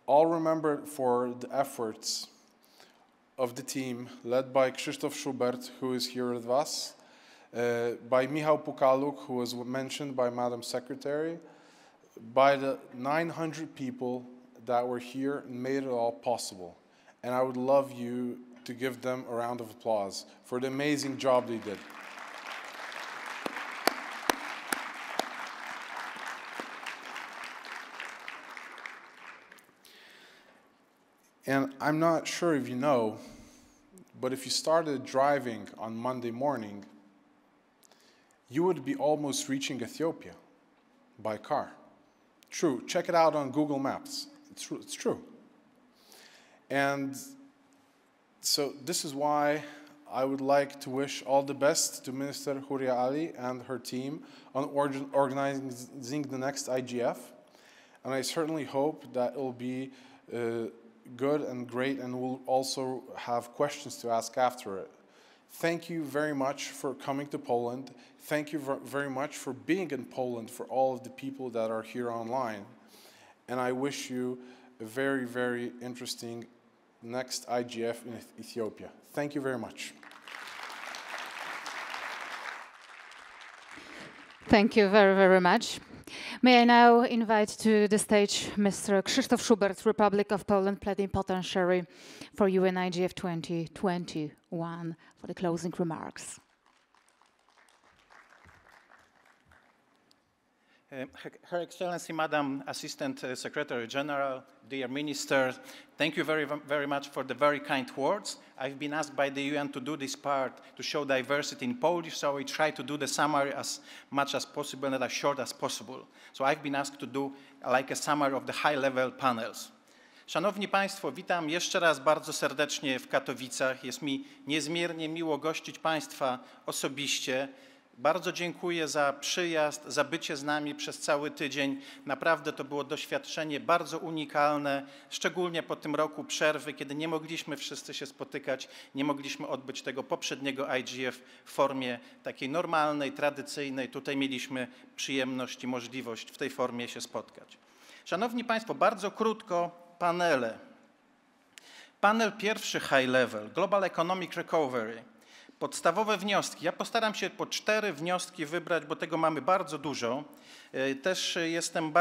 I'll remember it for the efforts of the team led by Krzysztof Schubert, who is here with us, by Michał Pukaluk, who was mentioned by Madam Secretary, by the 900 people that were here and made it all possible. And I would love you to give them a round of applause for the amazing job they did. And I'm not sure if you know, but if you started driving on Monday morning, you would be almost reaching Ethiopia by car. True, check it out on Google Maps. It's true. And so this is why I would like to wish all the best to Minister Huria Ali and her team on organizing the next IGF. And I certainly hope that it will be good and great, and we'll also have questions to ask after it. Thank you very much for coming to Poland. Thank you very much for being in Poland for all of the people that are here online. And I wish you a very, very interesting next IGF in Ethiopia. Thank you very much. Thank you very, very much. May I now invite to the stage Mr. Krzysztof Schubert, Republic of Poland Plenipotentiary for UN IGF 2021 for the closing remarks. Her Excellency, Madam Assistant Secretary General, dear Minister, thank you very much for the very kind words. I've been asked by the UN to do this part to show diversity in Polish, so I try to do the summary as much as possible and as short as possible. So I've been asked to do like a summary of the high-level panels. Szanowni Państwo, witam jeszcze raz bardzo serdecznie w Katowicach. Jest mi niezmiernie miło gościć Państwa osobiście. Bardzo dziękuję za przyjazd, za bycie z nami przez cały tydzień. Naprawdę to było doświadczenie bardzo unikalne, szczególnie po tym roku przerwy, kiedy nie mogliśmy wszyscy się spotykać, nie mogliśmy odbyć tego poprzedniego IGF w formie takiej normalnej, tradycyjnej. Tutaj mieliśmy przyjemność i możliwość w tej formie się spotkać. Szanowni Państwo, bardzo krótko panele. Panel pierwszy high level, Global Economic Recovery. Podstawowe wnioski. Ja postaram się po 4 wnioski wybrać, bo tego mamy bardzo dużo. Też jestem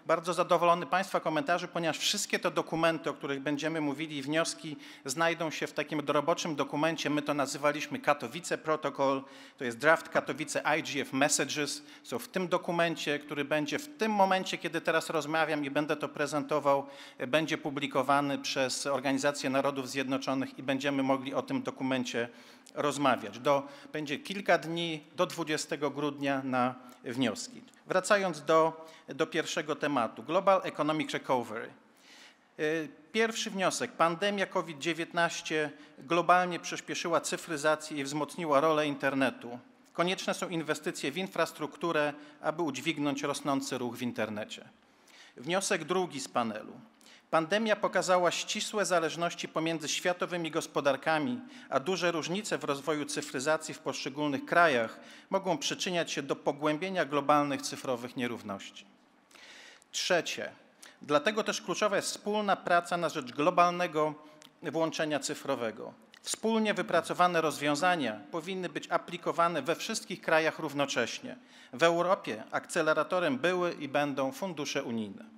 bardzo zadowolony Państwa komentarzy, ponieważ wszystkie te dokumenty, o których będziemy mówili, wnioski znajdą się w takim roboczym dokumencie. My to nazywaliśmy Katowice Protocol, to jest draft Katowice IGF Messages. So w tym dokumencie, który będzie w tym momencie, kiedy teraz rozmawiam i będę to prezentował, będzie publikowany przez Organizację Narodów Zjednoczonych i będziemy mogli o tym dokumencie rozmawiać. Będzie kilka dni do 20 grudnia na wnioski. Wracając do pierwszego tematu, Global Economic Recovery. Pierwszy wniosek. Pandemia COVID-19 globalnie przyspieszyła cyfryzację i wzmocniła rolę internetu. Konieczne są inwestycje w infrastrukturę, aby udźwignąć rosnący ruch w internecie. Wniosek drugi z panelu. Pandemia pokazała ścisłe zależności pomiędzy światowymi gospodarkami, a duże różnice w rozwoju cyfryzacji w poszczególnych krajach mogą przyczyniać się do pogłębienia globalnych cyfrowych nierówności. Trzecie. Dlatego też kluczowa jest wspólna praca na rzecz globalnego włączenia cyfrowego. Wspólnie wypracowane rozwiązania powinny być aplikowane we wszystkich krajach równocześnie. W Europie akceleratorem były i będą fundusze unijne.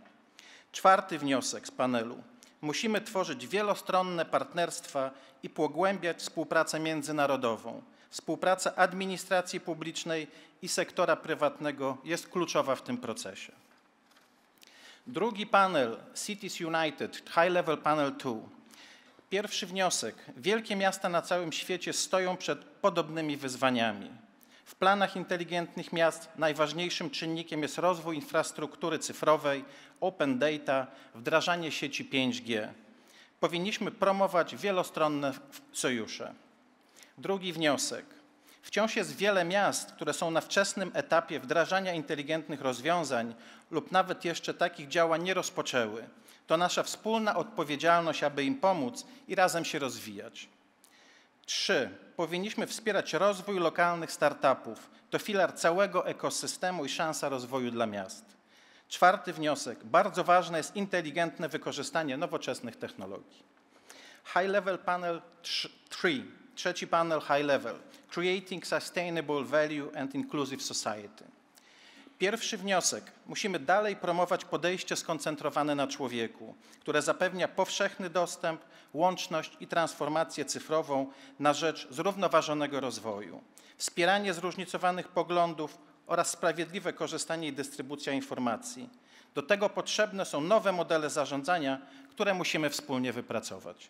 Czwarty wniosek z panelu. Musimy tworzyć wielostronne partnerstwa i pogłębiać współpracę międzynarodową. Współpraca administracji publicznej i sektora prywatnego jest kluczowa w tym procesie. Drugi panel, Cities United, High Level Panel 2. Pierwszy wniosek. Wielkie miasta na całym świecie stoją przed podobnymi wyzwaniami. W planach inteligentnych miast najważniejszym czynnikiem jest rozwój infrastruktury cyfrowej, open data, wdrażanie sieci 5G. Powinniśmy promować wielostronne sojusze. Drugi wniosek. Wciąż jest wiele miast, które są na wczesnym etapie wdrażania inteligentnych rozwiązań lub nawet jeszcze takich działań nie rozpoczęły. To nasza wspólna odpowiedzialność, aby im pomóc i razem się rozwijać. 3. Powinniśmy wspierać rozwój lokalnych startupów. To filar całego ekosystemu i szansa rozwoju dla miast. Czwarty wniosek. Bardzo ważne jest inteligentne wykorzystanie nowoczesnych technologii. High Level Panel 3. Trzeci panel High Level. Creating Sustainable Value and Inclusive Society. Pierwszy wniosek. Musimy dalej promować podejście skoncentrowane na człowieku, które zapewnia powszechny dostęp, łączność i transformację cyfrową na rzecz zrównoważonego rozwoju, wspieranie zróżnicowanych poglądów oraz sprawiedliwe korzystanie i dystrybucja informacji. Do tego potrzebne są nowe modele zarządzania, które musimy wspólnie wypracować.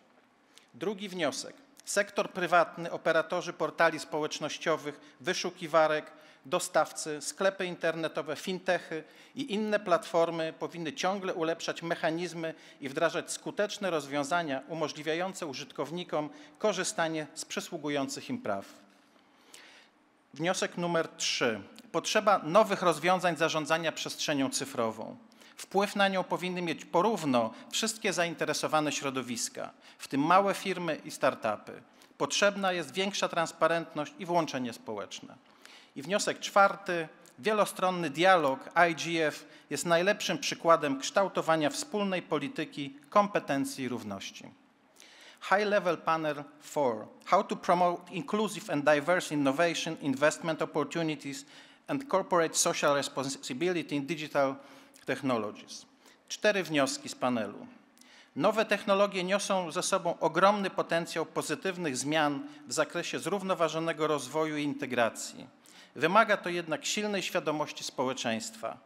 Drugi wniosek. Sektor prywatny, operatorzy portali społecznościowych, wyszukiwarek, dostawcy, sklepy internetowe, fintechy i inne platformy powinny ciągle ulepszać mechanizmy i wdrażać skuteczne rozwiązania umożliwiające użytkownikom korzystanie z przysługujących im praw. Wniosek numer 3. Potrzeba nowych rozwiązań zarządzania przestrzenią cyfrową. Wpływ na nią powinny mieć porówno wszystkie zainteresowane środowiska, w tym małe firmy i startupy. Potrzebna jest większa transparentność i włączenie społeczne. I wniosek 4. Wielostronny dialog IGF jest najlepszym przykładem kształtowania wspólnej polityki kompetencji i równości. High-level panel 4. How to promote inclusive and diverse innovation, investment opportunities and corporate social responsibility in digital technologies. 4 wnioski z panelu. Nowe technologie niosą ze sobą ogromny potencjał pozytywnych zmian w zakresie zrównoważonego rozwoju i integracji. Wymaga to jednak silnej świadomości społeczeństwa.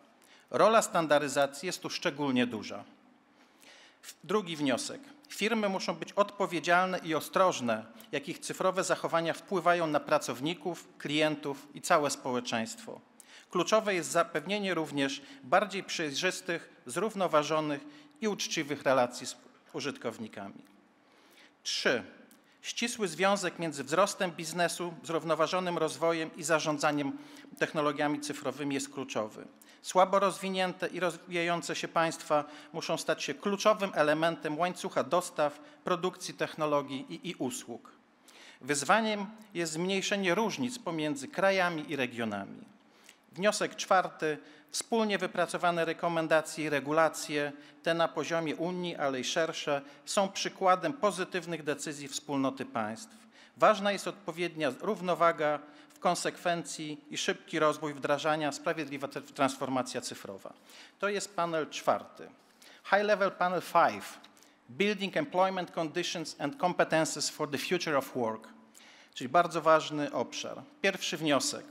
Rola standaryzacji jest tu szczególnie duża. Drugi wniosek. Firmy muszą być odpowiedzialne i ostrożne, jak ich cyfrowe zachowania wpływają na pracowników, klientów i całe społeczeństwo. Kluczowe jest zapewnienie również bardziej przejrzystych, zrównoważonych i uczciwych relacji z użytkownikami. 3. Ścisły związek między wzrostem biznesu, zrównoważonym rozwojem i zarządzaniem technologiami cyfrowymi jest kluczowy. Słabo rozwinięte i rozwijające się państwa muszą stać się kluczowym elementem łańcucha dostaw, produkcji technologii i usług. Wyzwaniem jest zmniejszenie różnic pomiędzy krajami i regionami. Wniosek 4. Wspólnie wypracowane rekomendacje i regulacje, te na poziomie Unii, ale i szersze, są przykładem pozytywnych decyzji wspólnoty państw. Ważna jest odpowiednia równowaga, w konsekwencji i szybki rozwój wdrażania, sprawiedliwa transformacja cyfrowa. To jest panel 4. High Level Panel 5. Building Employment Conditions and Competences for the Future of Work. Czyli bardzo ważny obszar. Pierwszy wniosek.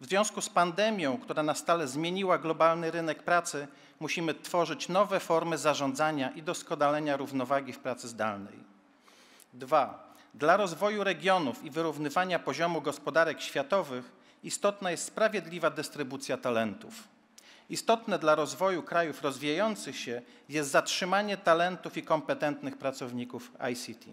W związku z pandemią, która na stale zmieniła globalny rynek pracy, musimy tworzyć nowe formy zarządzania i doskonalenia równowagi w pracy zdalnej. 2. Dla rozwoju regionów i wyrównywania poziomu gospodarek światowych istotna jest sprawiedliwa dystrybucja talentów. Istotne dla rozwoju krajów rozwijających się jest zatrzymanie talentów i kompetentnych pracowników ICT.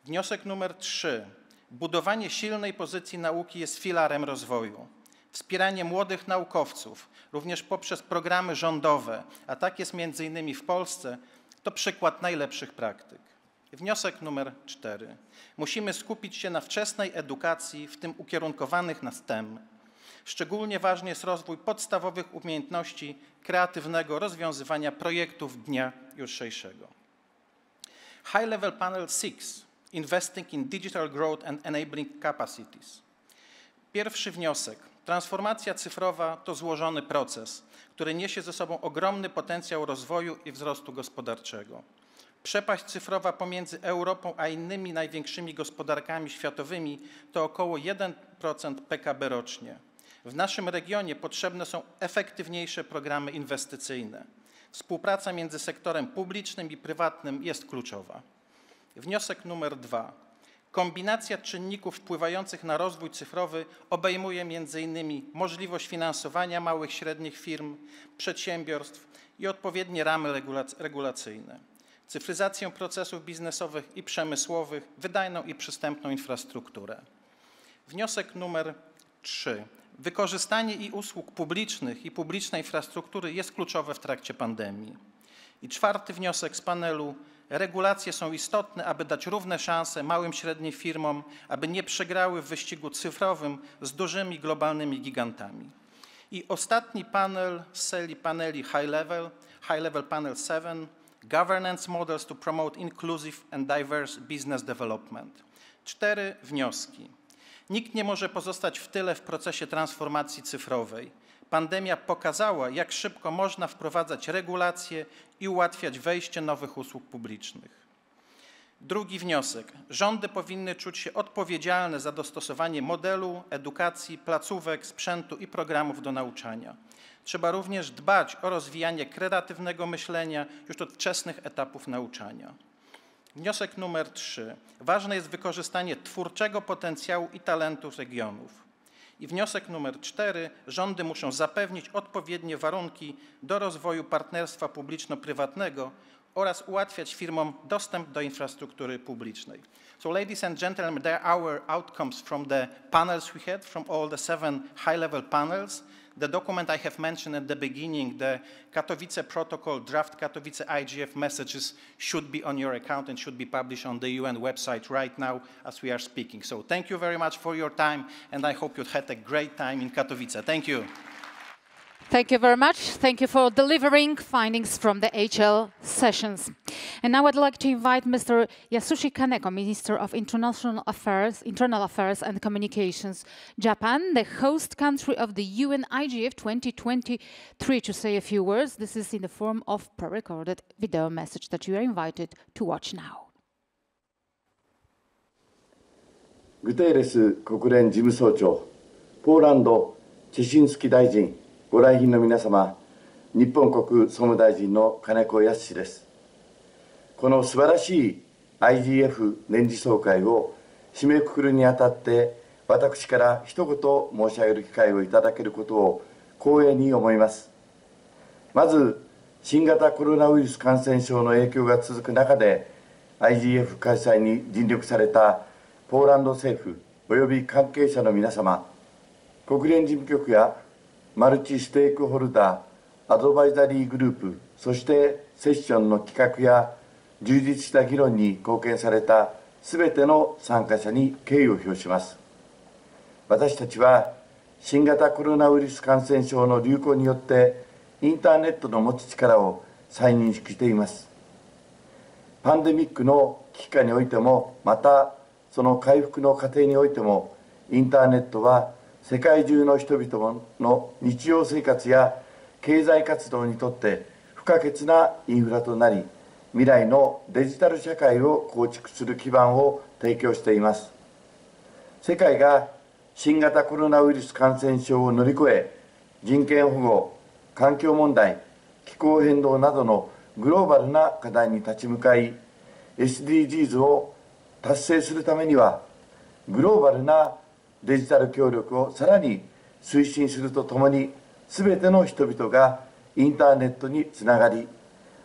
Wniosek numer 3. Budowanie silnej pozycji nauki jest filarem rozwoju. Wspieranie młodych naukowców, również poprzez programy rządowe, a tak jest m.in. w Polsce, to przykład najlepszych praktyk. Wniosek numer 4. Musimy skupić się na wczesnej edukacji, w tym ukierunkowanych na STEM. Szczególnie ważny jest rozwój podstawowych umiejętności kreatywnego rozwiązywania projektów dnia jutrzejszego. High Level Panel 6. Investing in digital growth and enabling capacities. Pierwszy wniosek. Transformacja cyfrowa to złożony proces, który niesie ze sobą ogromny potencjał rozwoju i wzrostu gospodarczego. Przepaść cyfrowa pomiędzy Europą a innymi największymi gospodarkami światowymi to około 1% PKB rocznie. W naszym regionie potrzebne są efektywniejsze programy inwestycyjne. Współpraca między sektorem publicznym i prywatnym jest kluczowa. Wniosek numer 2. Kombinacja czynników wpływających na rozwój cyfrowy obejmuje m.in. możliwość finansowania małych i średnich firm, przedsiębiorstw i odpowiednie ramy regulacyjne, cyfryzację procesów biznesowych i przemysłowych, wydajną i przystępną infrastrukturę. Wniosek numer 3. Wykorzystanie i usług publicznych i publicznej infrastruktury jest kluczowe w trakcie pandemii. I 4. wniosek z panelu. Regulacje są istotne, aby dać równe szanse małym i średnim firmom, aby nie przegrały w wyścigu cyfrowym z dużymi globalnymi gigantami. I ostatni panel z serii paneli High Level Panel 7, Governance Models to Promote Inclusive and Diverse Business Development. 4 wnioski. Nikt nie może pozostać w tyle w procesie transformacji cyfrowej. Pandemia pokazała, jak szybko można wprowadzać regulacje i ułatwiać wejście nowych usług publicznych. Drugi wniosek. Rządy powinny czuć się odpowiedzialne za dostosowanie modelu, edukacji, placówek, sprzętu i programów do nauczania. Trzeba również dbać o rozwijanie kreatywnego myślenia już od wczesnych etapów nauczania. Wniosek numer 3. Ważne jest wykorzystanie twórczego potencjału i talentów regionów. I wniosek numer 4. Rządy muszą zapewnić odpowiednie warunki do rozwoju partnerstwa publiczno-prywatnego oraz ułatwiać firmom dostęp do infrastruktury publicznej. So ladies and gentlemen, there are our outcomes from the panels we had, from all the 7 high-level panels. The document I have mentioned at the beginning, the Katowice Protocol, draft Katowice IGF messages should be on your account and should be published on the UN website right now as we are speaking. So thank you very much for your time, and I hope you had a great time in Katowice. Thank you. Thank you very much. Thank you for delivering findings from the HL sessions. And now I'd like to invite Mr. Yasushi Kaneko, Minister of Internal Affairs and Communications, Japan, the host country of the UN IGF 2023, to say a few words. This is in the form of pre-recorded video message that you are invited to watch now. グテーレス国連事務総長、ポーランド・チェシンスキ大臣、ご来賓の皆様、日本国総務大臣の金子恭です。この素晴らしい IGF 年次総会を締めくくるにあたって、私から一言申し上げる機会をいただけることを光栄に思います。まず、新型コロナウイルス感染症の影響が続く中で、IGF 開催に尽力されたポーランド政府および関係者の皆様、国連事務局やマルチステークホルダー、アドバイザリーグループ、そしてセッションの企画や充実した議論に貢献されたすべての参加者に敬意を表します。私たちは新型コロナウイルス感染症の流行によってインターネットの持つ力を再認識しています。パンデミックの危機下においても、またその回復の過程においても、インターネットは世界中の人々の日常生活や経済活動にとって不可欠なインフラとなり、未来のデジタル社会を構築する基盤を提供しています。世界が新型コロナウイルス感染症を乗り越え、人権保護、環境問題、気候変動などのグローバルな課題に立ち向かい、SDGs を達成するためには、グローバルなデジタル協力をさらに推進するとともに、すべての人々がインターネットにつながり、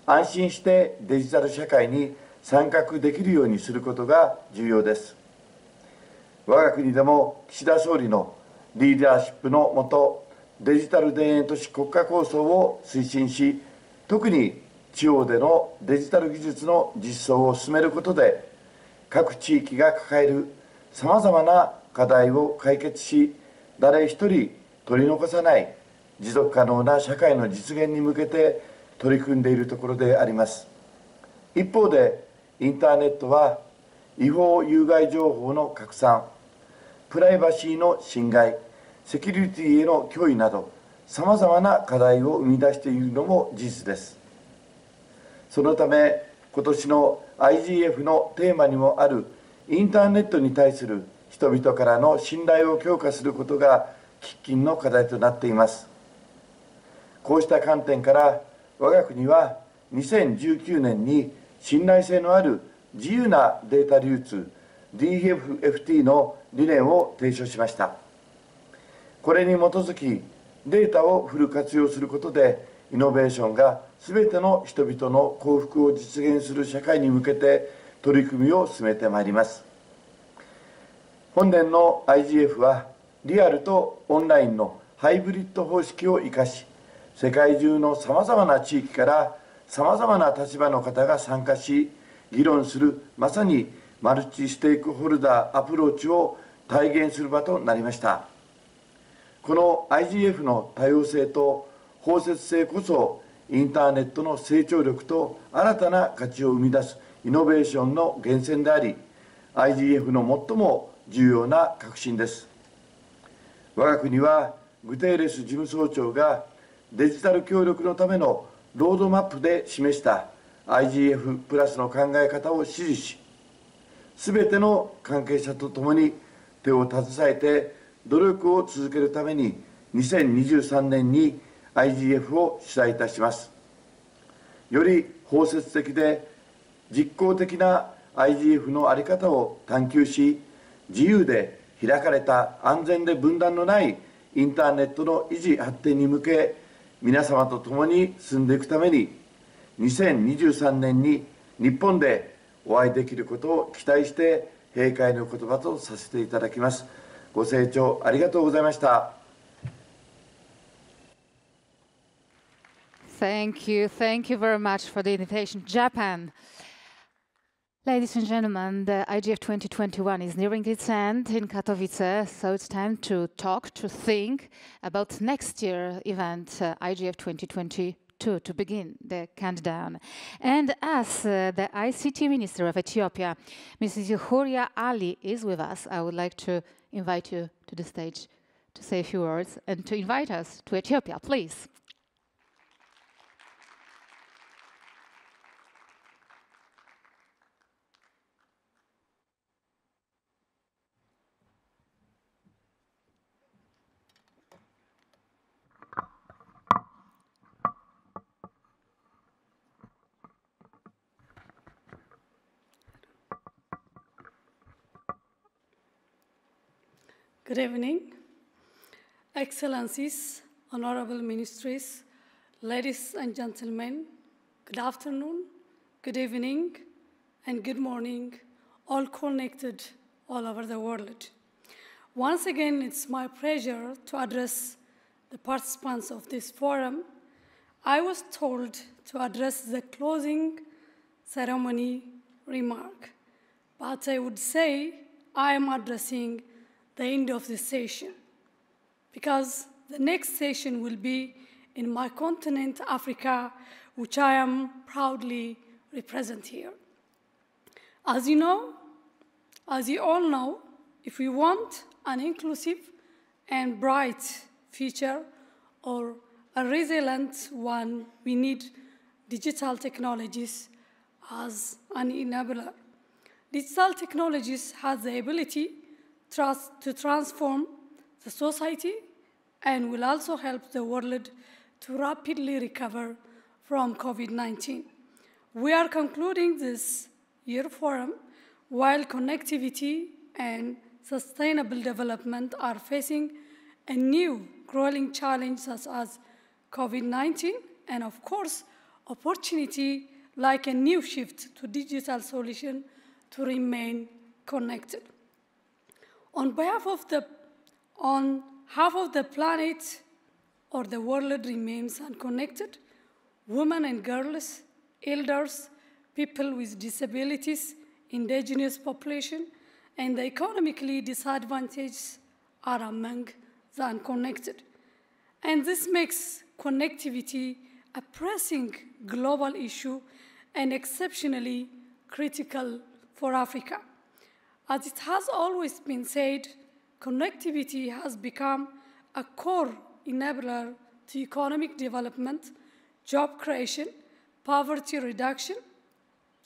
安心してデジタル社会に参画できるようにすることが重要です。我が国でも岸田総理のリーダーシップのもと、デジタル田園都市国家構想を推進し、特に地方でのデジタル技術の実装を進めることで、各地域が抱えるさまざまな課題を解決し、誰一人取り残さない持続可能な社会の実現に向けて取り組んでいるところであります。一方で、インターネットは違法有害情報の拡散、プライバシーの侵害、セキュリティへの脅威など、さまざまな課題を生み出しているのも事実です。そのため、今年の IGF のテーマにもあるインターネットに対する人々からの信頼を強化することが喫緊の課題となっています。こうした観点から、我が国は2019年に信頼性のある自由なデータ流通 DFFT の理念を提唱しました。これに基づき、データをフル活用することで、イノベーションがすべての人々の幸福を実現する社会に向けて取り組みを進めてまいります。本年の IGF は、リアルとオンラインのハイブリッド方式を生かし、世界中のさまざまな地域からさまざまな立場の方が参加し、議論するまさにマルチステークホルダーアプローチを体現する場となりました。この IGF の多様性と包摂性こそ、インターネットの成長力と新たな価値を生み出すイノベーションの源泉であり、IGF の最も重要な革新です。我が国はグテーレス事務総長がデジタル協力のためのロードマップで示した IGF プラスの考え方を支持し、すべての関係者とともに手を携えて努力を続けるために、2023年に IGF を主催いたします。より包摂的で実効的な IGF の在り方を探求し、自由で開かれた安全で分断のないインターネットの維持発展に向け、皆様と共に進んでいくために、2023年に日本でお会いできることを期待して、閉会の言葉とさせていただきます。ご清聴ありがとうございました。Thank you very much for the invitation. Japan. Ladies and gentlemen, the IGF 2021 is nearing its end in Katowice, so it's time to talk, to think about next year's event, IGF 2022, to begin the countdown. And as the ICT Minister of Ethiopia, Mrs. Yuhuria Ali, is with us, I would like to invite you to the stage to say a few words and to invite us to Ethiopia, please. Good evening, Excellencies, Honorable Ministries, ladies and gentlemen, good afternoon, good evening, and good morning, all connected all over the world. Once again, it's my pleasure to address the participants of this forum. I was told to address the closing ceremony remark, but I would say I am addressing the end of the session, because the next session will be in my continent, Africa, which I am proudly represent here. As you all know, if we want an inclusive and bright future, or a resilient one, we need digital technologies as an enabler. Digital technologies have the ability to transform the society and will also help the world to rapidly recover from COVID-19. We are concluding this year forum while connectivity and sustainable development are facing a new growing challenge such as COVID-19 and of course opportunity like a new shift to digital solution to remain connected. On half of the planet or the world remains unconnected, women and girls, elders, people with disabilities, indigenous population, and the economically disadvantaged are among the unconnected. And this makes connectivity a pressing global issue and exceptionally critical for Africa. As it has always been said, connectivity has become a core enabler to economic development, job creation, poverty reduction,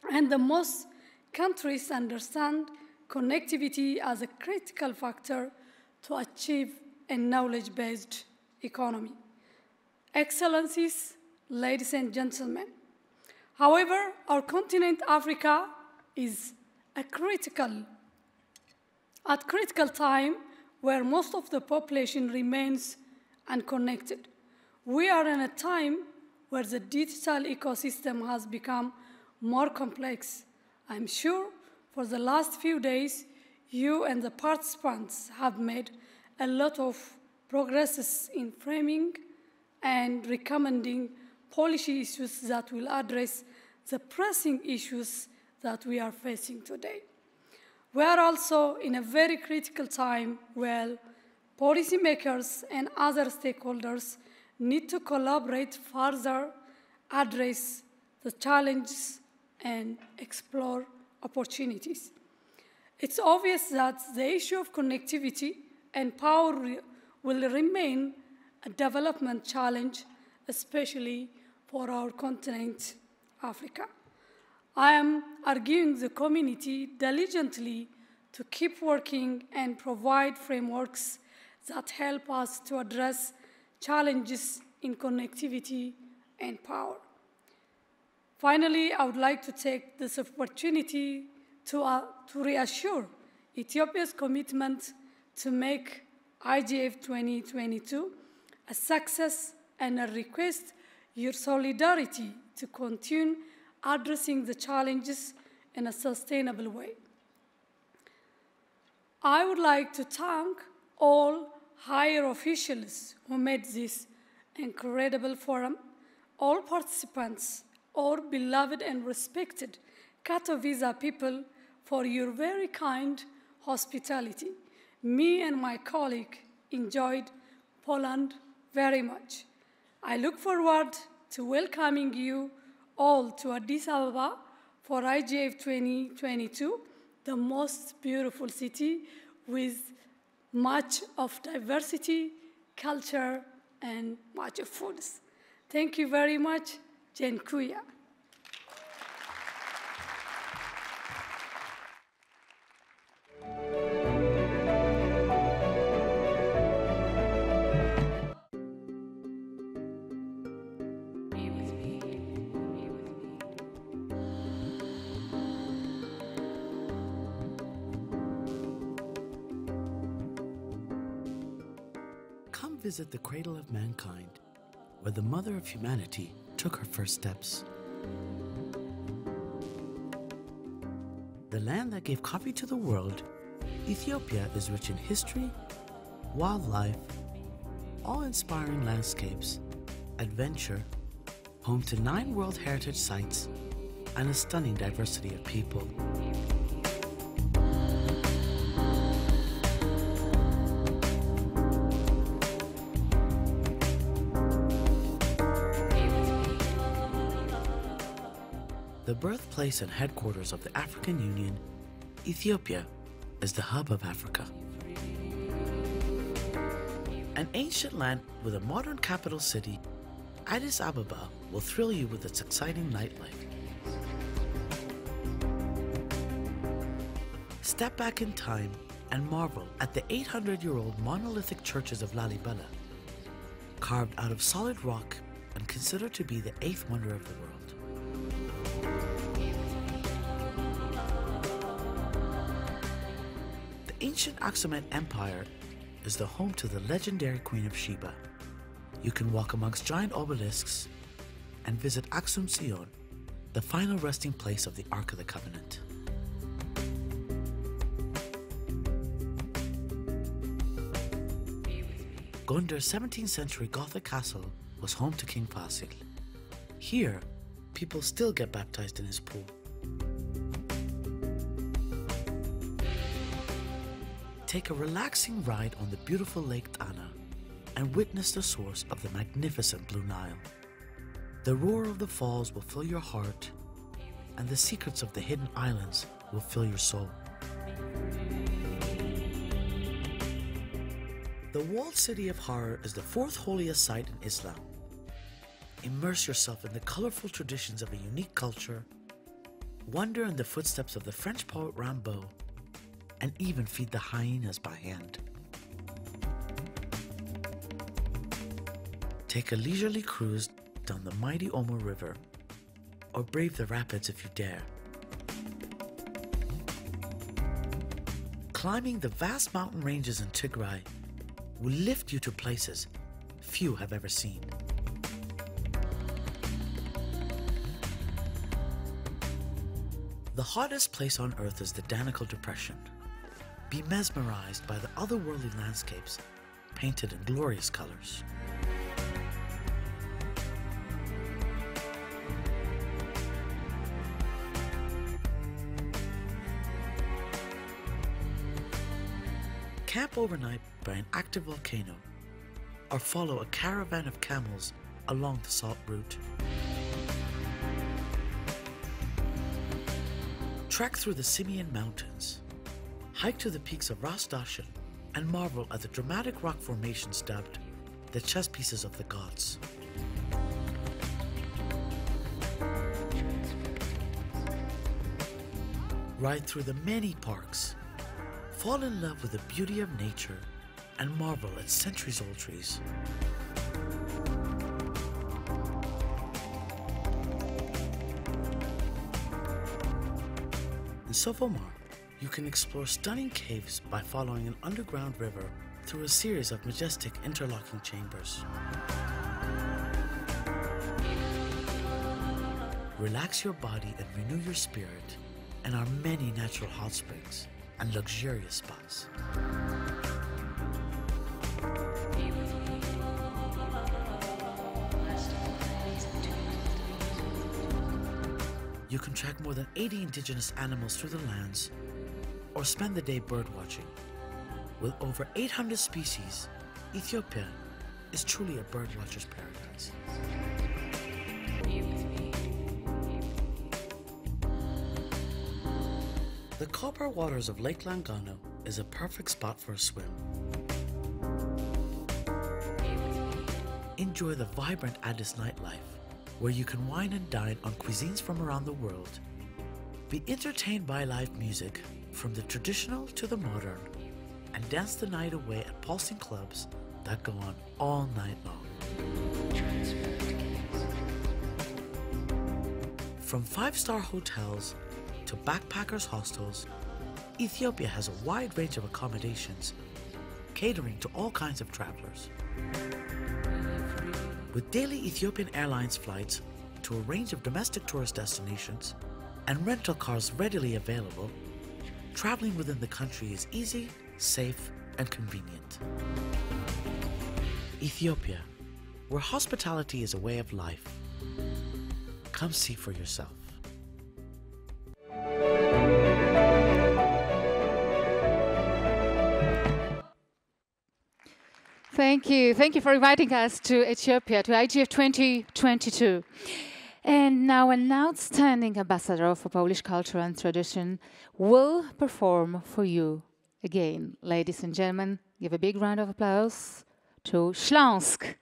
and the most countries understand connectivity as a critical factor to achieve a knowledge-based economy. Excellencies, ladies and gentlemen, however, our continent, Africa, is at critical time where most of the population remains unconnected. We are in a time where the digital ecosystem has become more complex. I'm sure for the last few days, you and the participants have made a lot of progresses in framing and recommending policy issues that will address the pressing issues that we are facing today. We are also in a very critical time where policymakers and other stakeholders need to collaborate further, address the challenges, and explore opportunities. It's obvious that the issue of connectivity and power will remain a development challenge, especially for our continent, Africa. I am urging the community diligently to keep working and provide frameworks that help us to address challenges in connectivity and power. Finally, I would like to take this opportunity to reassure Ethiopia's commitment to make IGF 2022 a success and I request your solidarity to continue addressing the challenges in a sustainable way. I would like to thank all higher officials who made this incredible forum, all participants, all beloved and respected Katowice people for your very kind hospitality. Me and my colleague enjoyed Poland very much. I look forward to welcoming you all to Addis Ababa for IGF 2022, the most beautiful city with much of diversity, culture, and much of foods. Thank you very much. Dziękuję. Come visit the cradle of mankind, where the mother of humanity took her first steps. The land that gave coffee to the world, Ethiopia is rich in history, wildlife, awe-inspiring landscapes, adventure, home to 9 World Heritage Sites, and a stunning diversity of people. The birthplace and headquarters of the African Union, Ethiopia is the hub of Africa. An ancient land with a modern capital city, Addis Ababa will thrill you with its exciting nightlife. Step back in time and marvel at the 800-year-old monolithic churches of Lalibela, carved out of solid rock and considered to be the 8th wonder of the world. The ancient Aksumite Empire is the home to the legendary Queen of Sheba. You can walk amongst giant obelisks and visit Aksum Sion, the final resting place of the Ark of the Covenant. Gondar's 17th century Gothic castle was home to King Fasil. Here, people still get baptized in his pool. Take a relaxing ride on the beautiful Lake Tana and witness the source of the magnificent Blue Nile. The roar of the falls will fill your heart, and the secrets of the hidden islands will fill your soul. The walled city of Har is the 4th holiest site in Islam. Immerse yourself in the colorful traditions of a unique culture, wander in the footsteps of the French poet Rimbaud, and even feed the hyenas by hand. Take a leisurely cruise down the mighty Omo River, or brave the rapids if you dare. Climbing the vast mountain ranges in Tigray will lift you to places few have ever seen. The hottest place on earth is the Danakil Depression. Be mesmerized by the otherworldly landscapes painted in glorious colors. Camp overnight by an active volcano, or follow a caravan of camels along the salt route. Trek through the Simeon Mountains, hike to the peaks of Ras Dashen, and marvel at the dramatic rock formations dubbed the chess pieces of the gods. Ride through the many parks, fall in love with the beauty of nature, and marvel at centuries-old trees. In Sofomar, You can explore stunning caves by following an underground river through a series of majestic interlocking chambers. Relax your body and renew your spirit in our many natural hot springs and luxurious spas. You can track more than 80 indigenous animals through the lands or spend the day birdwatching. With over 800 species, Ethiopia is truly a birdwatcher's paradise. The copper waters of Lake Langano is a perfect spot for a swim. Enjoy the vibrant Addis nightlife, where you can wine and dine on cuisines from around the world. Be entertained by live music, from the traditional to the modern, and dance the night away at pulsing clubs that go on all night long. From five-star hotels to backpackers' hostels, Ethiopia has a wide range of accommodations, catering to all kinds of travelers. With daily Ethiopian Airlines flights to a range of domestic tourist destinations and rental cars readily available, traveling within the country is easy, safe, and convenient. Ethiopia, where hospitality is a way of life. Come see for yourself. Thank you. Thank you for inviting us to Ethiopia, to IGF 2022. And now an outstanding ambassador for Polish culture and tradition will perform for you again. Ladies and gentlemen, give a big round of applause to Śląsk.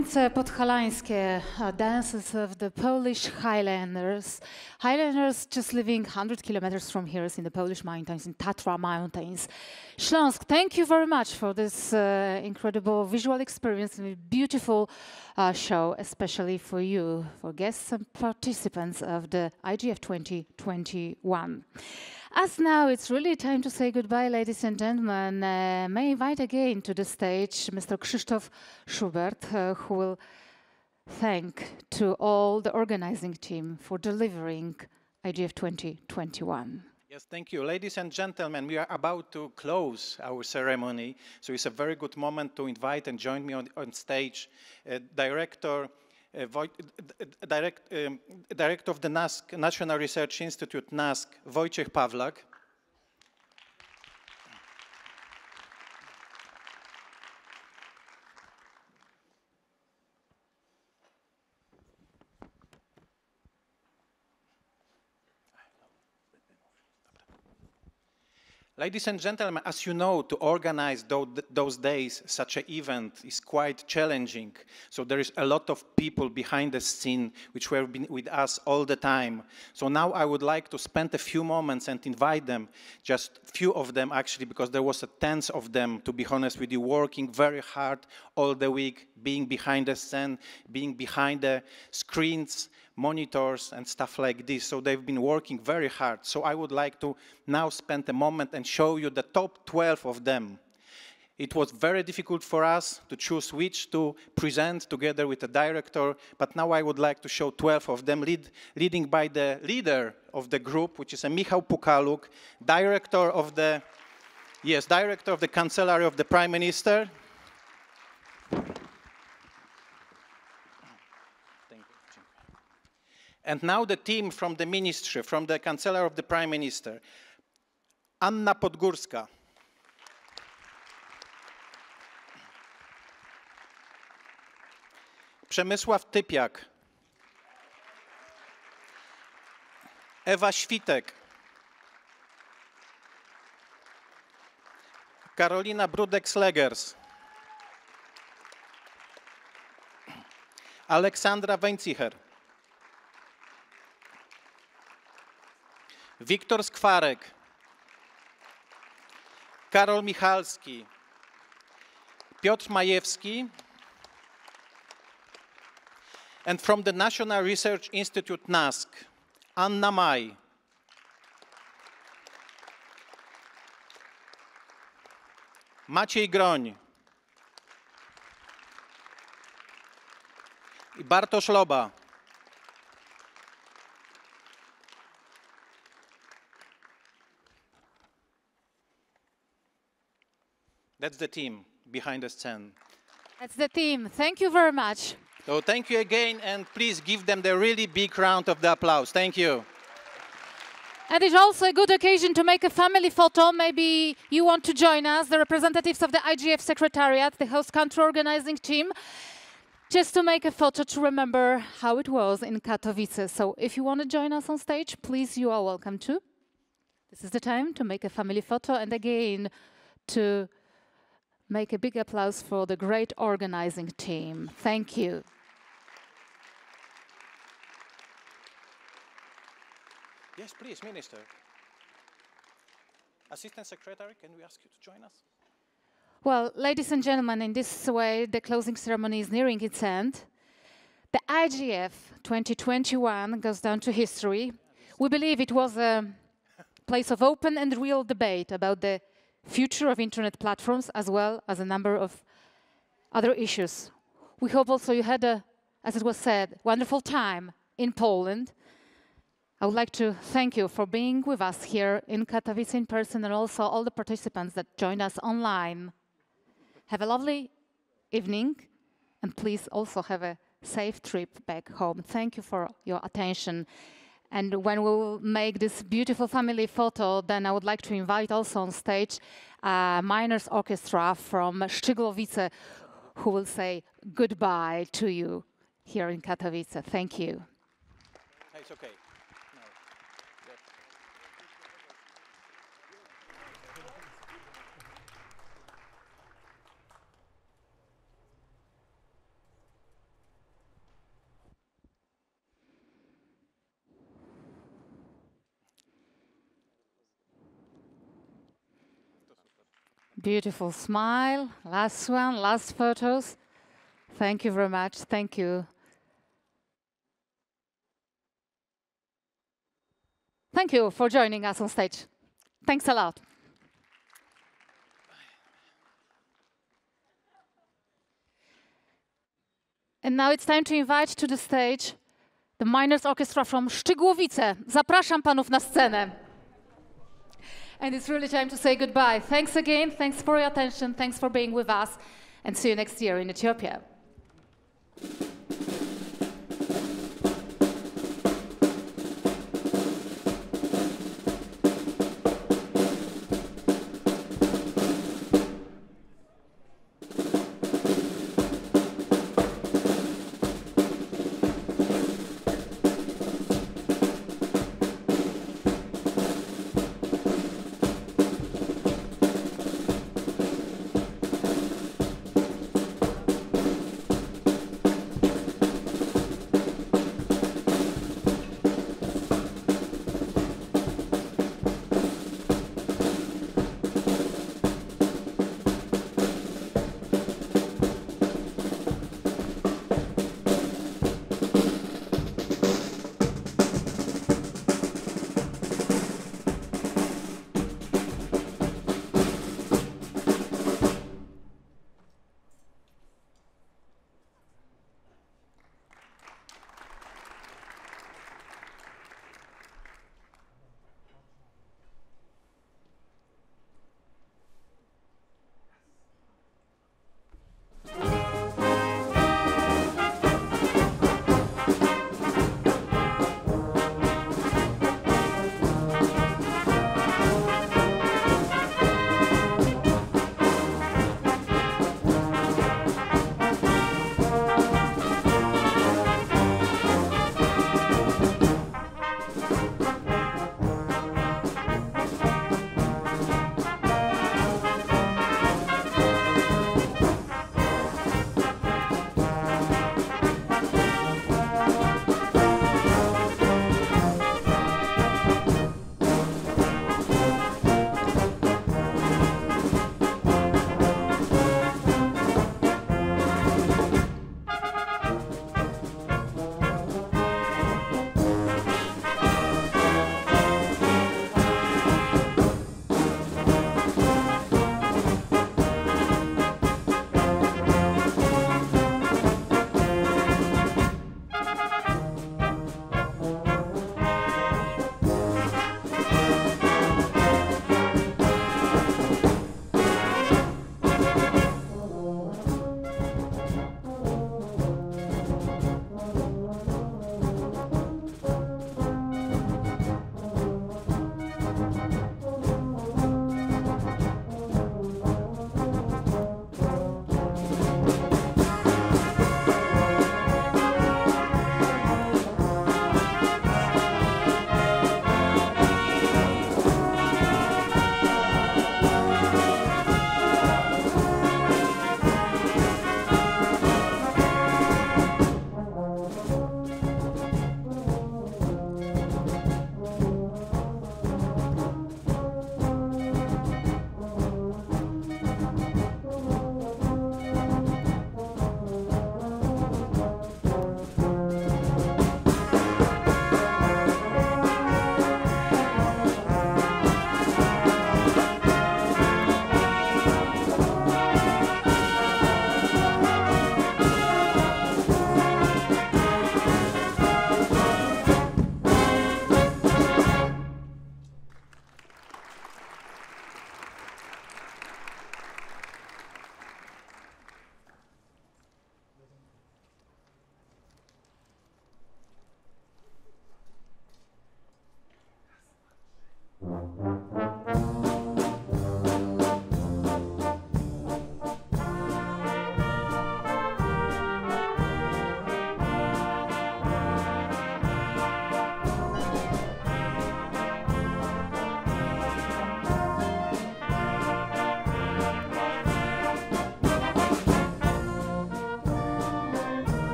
Tańce podhalańskie, dances of the Polish Highlanders. Highlanders just living 100 kilometers from here in the Polish mountains, in Tatra Mountains. Śląsk, thank you very much for this incredible visual experience and a beautiful show, especially for you, for guests and participants of the IGF 2021. As now it's really time to say goodbye, ladies and gentlemen, may I invite again to the stage Mr. Krzysztof Schubert, who will thank to all the organizing team for delivering IGF 2021. Yes, thank you. Ladies and gentlemen, we are about to close our ceremony, so it's a very good moment to invite and join me on stage Director of the NASK, National Research Institute, NASK, Wojciech Pawlak. Ladies and gentlemen, as you know, to organize those days, such an event is quite challenging. So there is a lot of people behind the scene which have been with us all the time. So now I would like to spend a few moments and invite them, just few of them actually, because there was a tens of them, to be honest with you, working very hard all the week, being behind the scene, being behind the screens, monitors and stuff like this. So they've been working very hard. So I would like to now spend a moment and show you the top 12 of them. It was very difficult for us to choose which to present together with the director, but now I would like to show 12 of them, leading by the leader of the group, which is Michał Pukaluk, director of the Cancellery of the Prime Minister. And now the team from the ministry, from the Cancellery of the Prime Minister. Anna Podgórska. Przemysław Typiak. Ewa Świtek. Karolina Brudek-Slegers. Aleksandra Wejncicher. Wiktor Skwarek, Karol Michalski, Piotr Majewski, and from the National Research Institute NASK, Anna Maj, Maciej Groń i Bartosz Loba. That's the team behind the scene. That's the team. Thank you very much. So thank you again, and please give them the really big round of the applause. Thank you. And it's also a good occasion to make a family photo. Maybe you want to join us, the representatives of the IGF Secretariat, the host country organizing team, just to make a photo to remember how it was in Katowice. So if you want to join us on stage, please, you are welcome to. This is the time to make a family photo, and again, to make a big applause for the great organizing team. Thank you. Yes, please, Minister. Assistant Secretary, can we ask you to join us? Well, ladies and gentlemen, in this way, the closing ceremony is nearing its end. The IGF 2021 goes down to history. We believe it was a place of open and real debate about the future of internet platforms, as well as a number of other issues. We hope also you had as it was said, wonderful time in Poland. I would like to thank you for being with us here in Katowice in person, and also all the participants that joined us online. Have a lovely evening, and please also have a safe trip back home. Thank you for your attention. And when we'll make this beautiful family photo, then I would like to invite also on stage a miners orchestra from Szczygłowice, who will say goodbye to you here in Katowice. Thank you. It's okay. Beautiful smile. Last one, last photos. Thank you very much. Thank you. Thank you for joining us on stage. Thanks a lot. And now it's time to invite to the stage the Miners Orchestra from Szczygłowice. Zapraszam panów na scenę. And it's really time to say goodbye. Thanks again. Thanks for your attention. Thanks for being with us. And see you next year in Ethiopia.